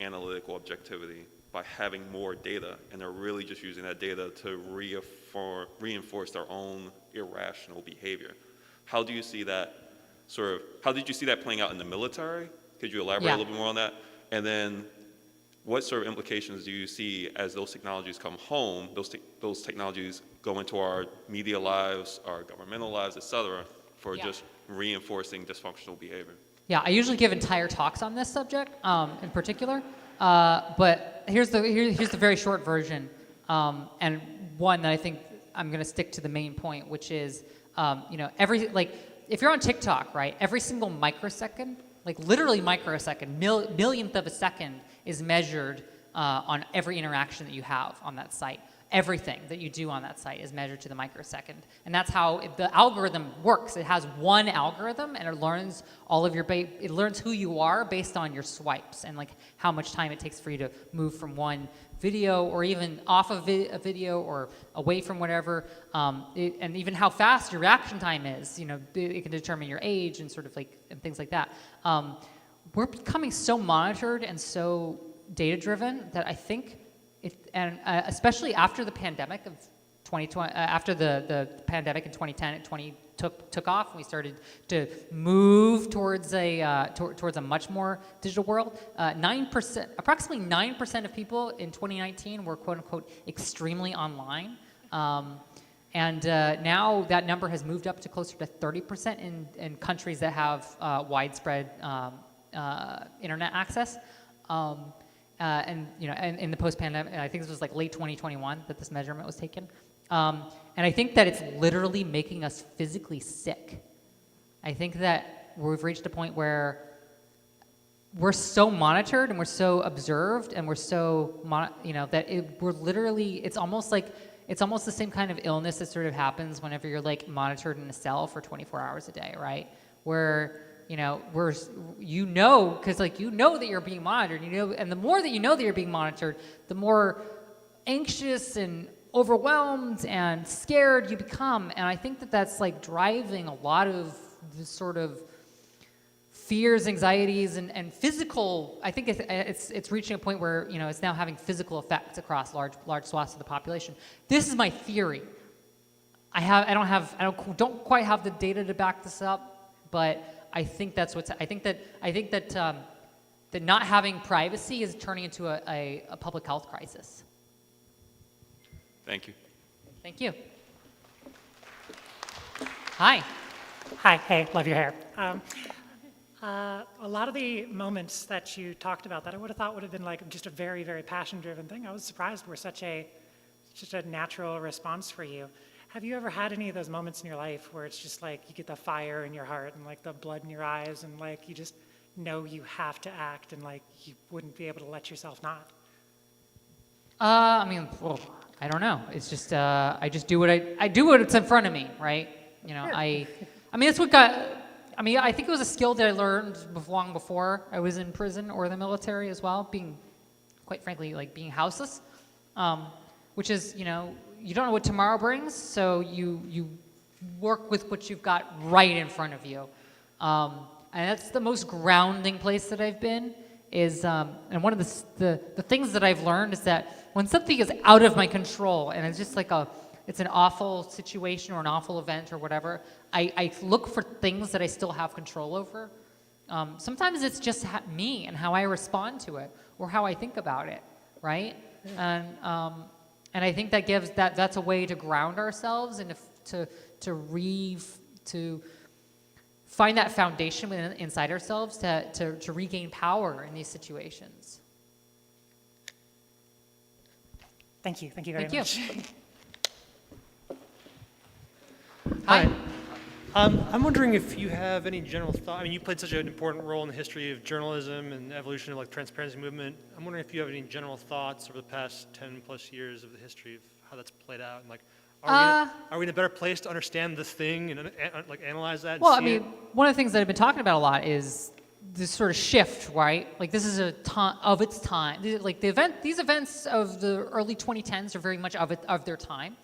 analytical objectivity by having more data, and they're really just using that data to reinforce their own irrational behavior. How do you see that how did you see that playing out in the military? Could you elaborate a little bit more on that? And then what sort of implications do you see as those technologies come home, those technologies go into our media lives, our governmental lives, et cetera, for just reinforcing dysfunctional behavior? Yeah, I usually give entire talks on this subject in particular, but here's the very short version, and one that I think I'm going to stick to the main point, which is, if you're on TikTok, right, every single microsecond, like literally microsecond, millionth of a second is measured on every interaction that you have on that site. Everything that you do on that site is measured to the microsecond. And that's how the algorithm works. It has one algorithm, and it learns all of it learns who you are based on your swipes and like how much time it takes for you to move from one video or even off of a video or away from whatever, and even how fast your reaction time is. It can determine your age and sort of like and things like that. We're becoming so monitored and so data-driven that I think especially after the pandemic of 2020, after the pandemic in 2010 and took off, and we started to move towards a much more digital world. Approximately 9% of people in 2019 were quote unquote extremely online, and now that number has moved up to closer to 30% in countries that have widespread internet access. And in the post-pandemic, I think this was like late 2021 that this measurement was taken. And I think that it's literally making us physically sick. I think that we've reached a point where we're so monitored and we're so observed and we're so, we're literally, it's almost the same kind of illness that sort of happens whenever you're like monitored in a cell for 24 hours a day, right? Where because like that you're being monitored, and the more that you know that you're being monitored, the more anxious and overwhelmed and scared you become. And I think that that's like driving a lot of the sort of fears, anxieties, and physical. I think it's reaching a point where it's now having physical effects across large swaths of the population. This is my theory. I don't quite have the data to back this up, but I think that's I think that not having privacy is turning into a public health crisis. Thank you. Thank you. Hi. Hi, hey, love your hair. A lot of the moments that you talked about that I would have thought would have been like just a very, very passion-driven thing, I was surprised were such a natural response for you. Have you ever had any of those moments in your life where it's just like you get the fire in your heart and like the blood in your eyes and like you just know you have to act and like you wouldn't be able to let yourself not? I don't know. It's just I just do what I do what's in front of me, right? That's what I think it was a skill that I learned long before I was in prison or the military as well, being, quite frankly, like being houseless, which is, you don't know what tomorrow brings, so you work with what you've got right in front of you. And that's the most grounding place that I've been is, and one of the things that I've learned is that when something is out of my control and it's just like it's an awful situation or an awful event or whatever, I look for things that I still have control over. Sometimes it's just me and how I respond to it or how I think about it, right? And I think that's a way to ground ourselves and to find that foundation inside ourselves to regain power in these situations. Thank you very much. Hi. I'm wondering if you have any general thought. I mean, you played such an important role in the history of journalism and the evolution of like transparency movement. I'm wondering if you have any general thoughts over the past 10 plus years of the history of how that's played out, and like, are we in a better place to understand this thing and like analyze that? Well, I and see mean, one of the things that I've been talking about a lot is this sort of shift, right? Like this is a time of its time. Like these events of the early 2010s are very much of their time,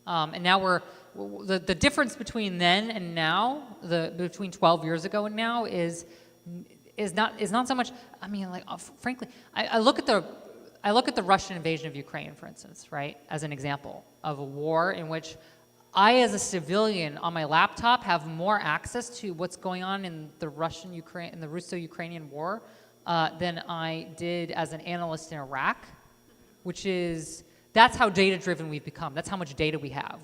and now the difference between then and now, between 12 years ago and now is not so much. I mean, like frankly, I look at the Russian invasion of Ukraine, for instance, right, as an example of a war in which I, as a civilian on my laptop, have more access to what's going on in the Russo-Ukrainian war than I did as an analyst in Iraq, that's how data-driven we've become. That's how much data we have,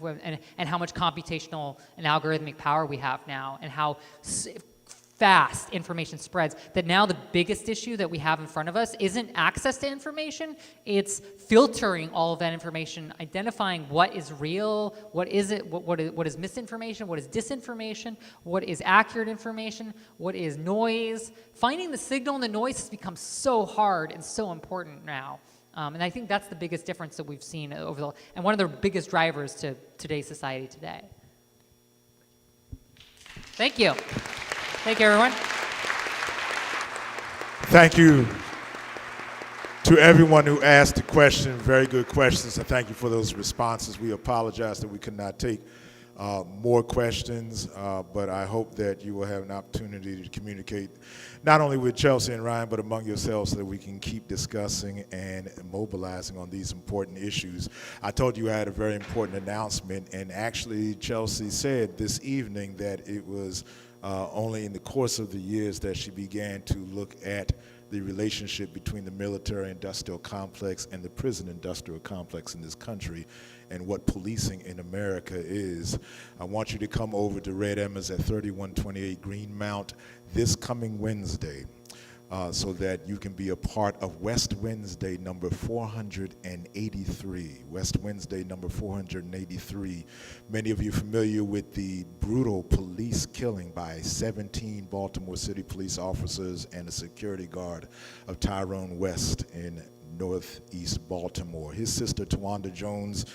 and how much computational and algorithmic power we have now, and how fast information spreads, that now the biggest issue that we have in front of us isn't access to information, it's filtering all of that information, identifying what is real, what is misinformation, what is disinformation, what is accurate information, what is noise. Finding the signal and the noise has become so hard and so important now. And I think that's the biggest difference that we've seen and one of the biggest drivers to today's society today. Thank you. Thank you, everyone. Thank you to everyone who asked the question. Very good questions, and thank you for those responses. We apologize that we could not take more questions, but I hope that you will have an opportunity to communicate not only with Chelsea and Ryan, but among yourselves so that we can keep discussing and mobilizing on these important issues. I told you I had a very important announcement, and actually Chelsea said this evening that it was only in the course of the years that she began to look at the relationship between the military-industrial complex and the prison-industrial complex in this country and what policing in America is. I want you to come over to Red Emmers at 3128 Greenmount this coming Wednesday so that you can be a part of West Wednesday number 483. West Wednesday number 483. Many of you are familiar with the brutal police killing by 17 Baltimore City police officers and a security guard of Tyrone West in northeast Baltimore. His sister, Tawanda Jones,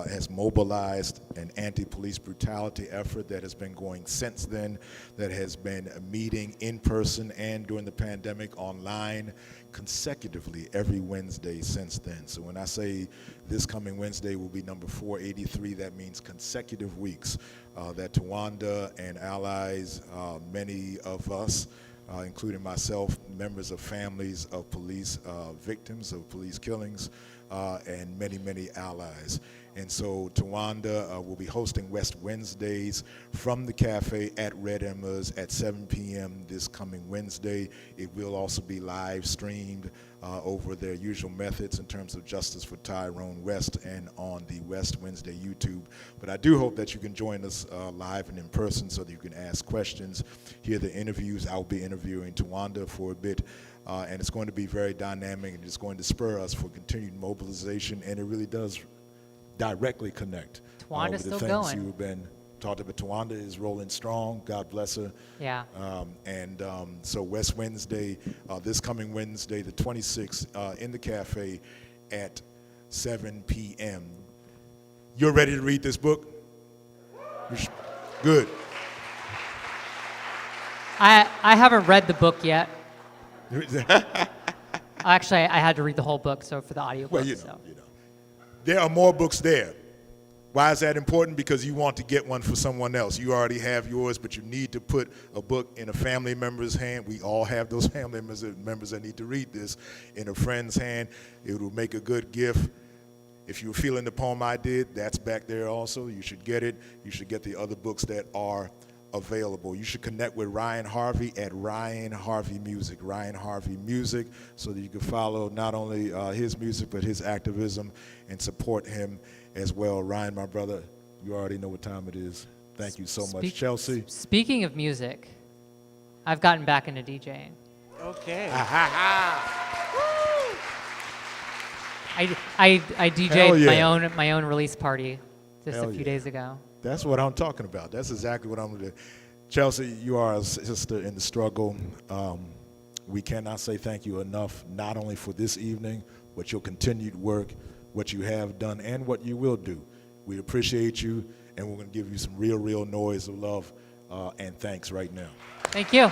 has mobilized an anti-police brutality effort that has been going since then, that has been meeting in person and during the pandemic online consecutively every Wednesday since then. So when I say this coming Wednesday will be number 483, that means consecutive weeks that Tawanda and allies, many of us, including myself, members of families of police victims of police killings, and many, many allies. And so Tawanda will be hosting West Wednesdays from the cafe at Red Emmers at 7 p.m. this coming Wednesday. It will also be live streamed over their usual methods in terms of Justice for Tyrone West and on the West Wednesday YouTube. But I do hope that you can join us live and in person so that you can ask questions, hear the interviews. I'll be interviewing Tawanda for a bit. And it's going to be very dynamic, and it's going to spur us for continued mobilization, and it really does directly connect Tawanda's with the still things going. you've been talking about. Tawanda is rolling strong, God bless her. Yeah. So West Wednesday, this coming Wednesday, the 26th, in the cafe at 7 p.m. You're ready to read this book? Good. I haven't read the book yet. Actually, I had to read the whole book, so for the audio book. Well, you know. There are more books there. Why is that important? Because you want to get one for someone else. You already have yours, but you need to put a book in a family member's hand. We all have those family members that need to read this. In a friend's hand, it will make a good gift. If you're feeling the poem I did, that's back there also. You should get it. You should get the other books that are available. You should connect with Ryan Harvey at Ryan Harvey Music, so that you can follow not only his music, but his activism and support him as well. Ryan, my brother, you already know what time it is. Thank you so much. Chelsea? Speaking of music, I've gotten back into DJing. Okay. I DJ'd my own release party just a few days ago. That's what I'm talking about. That's exactly what I'm going to do. Chelsea, you are a sister in the struggle. We cannot say thank you enough, not only for this evening, but your continued work, what you have done, and what you will do. We appreciate you, and we're going to give you some real noise of love and thanks right now. Thank you.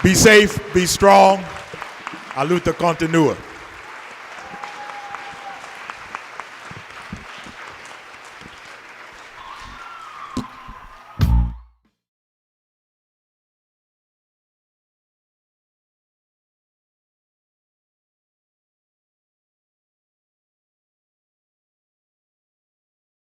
Be safe, be strong. A luta continua.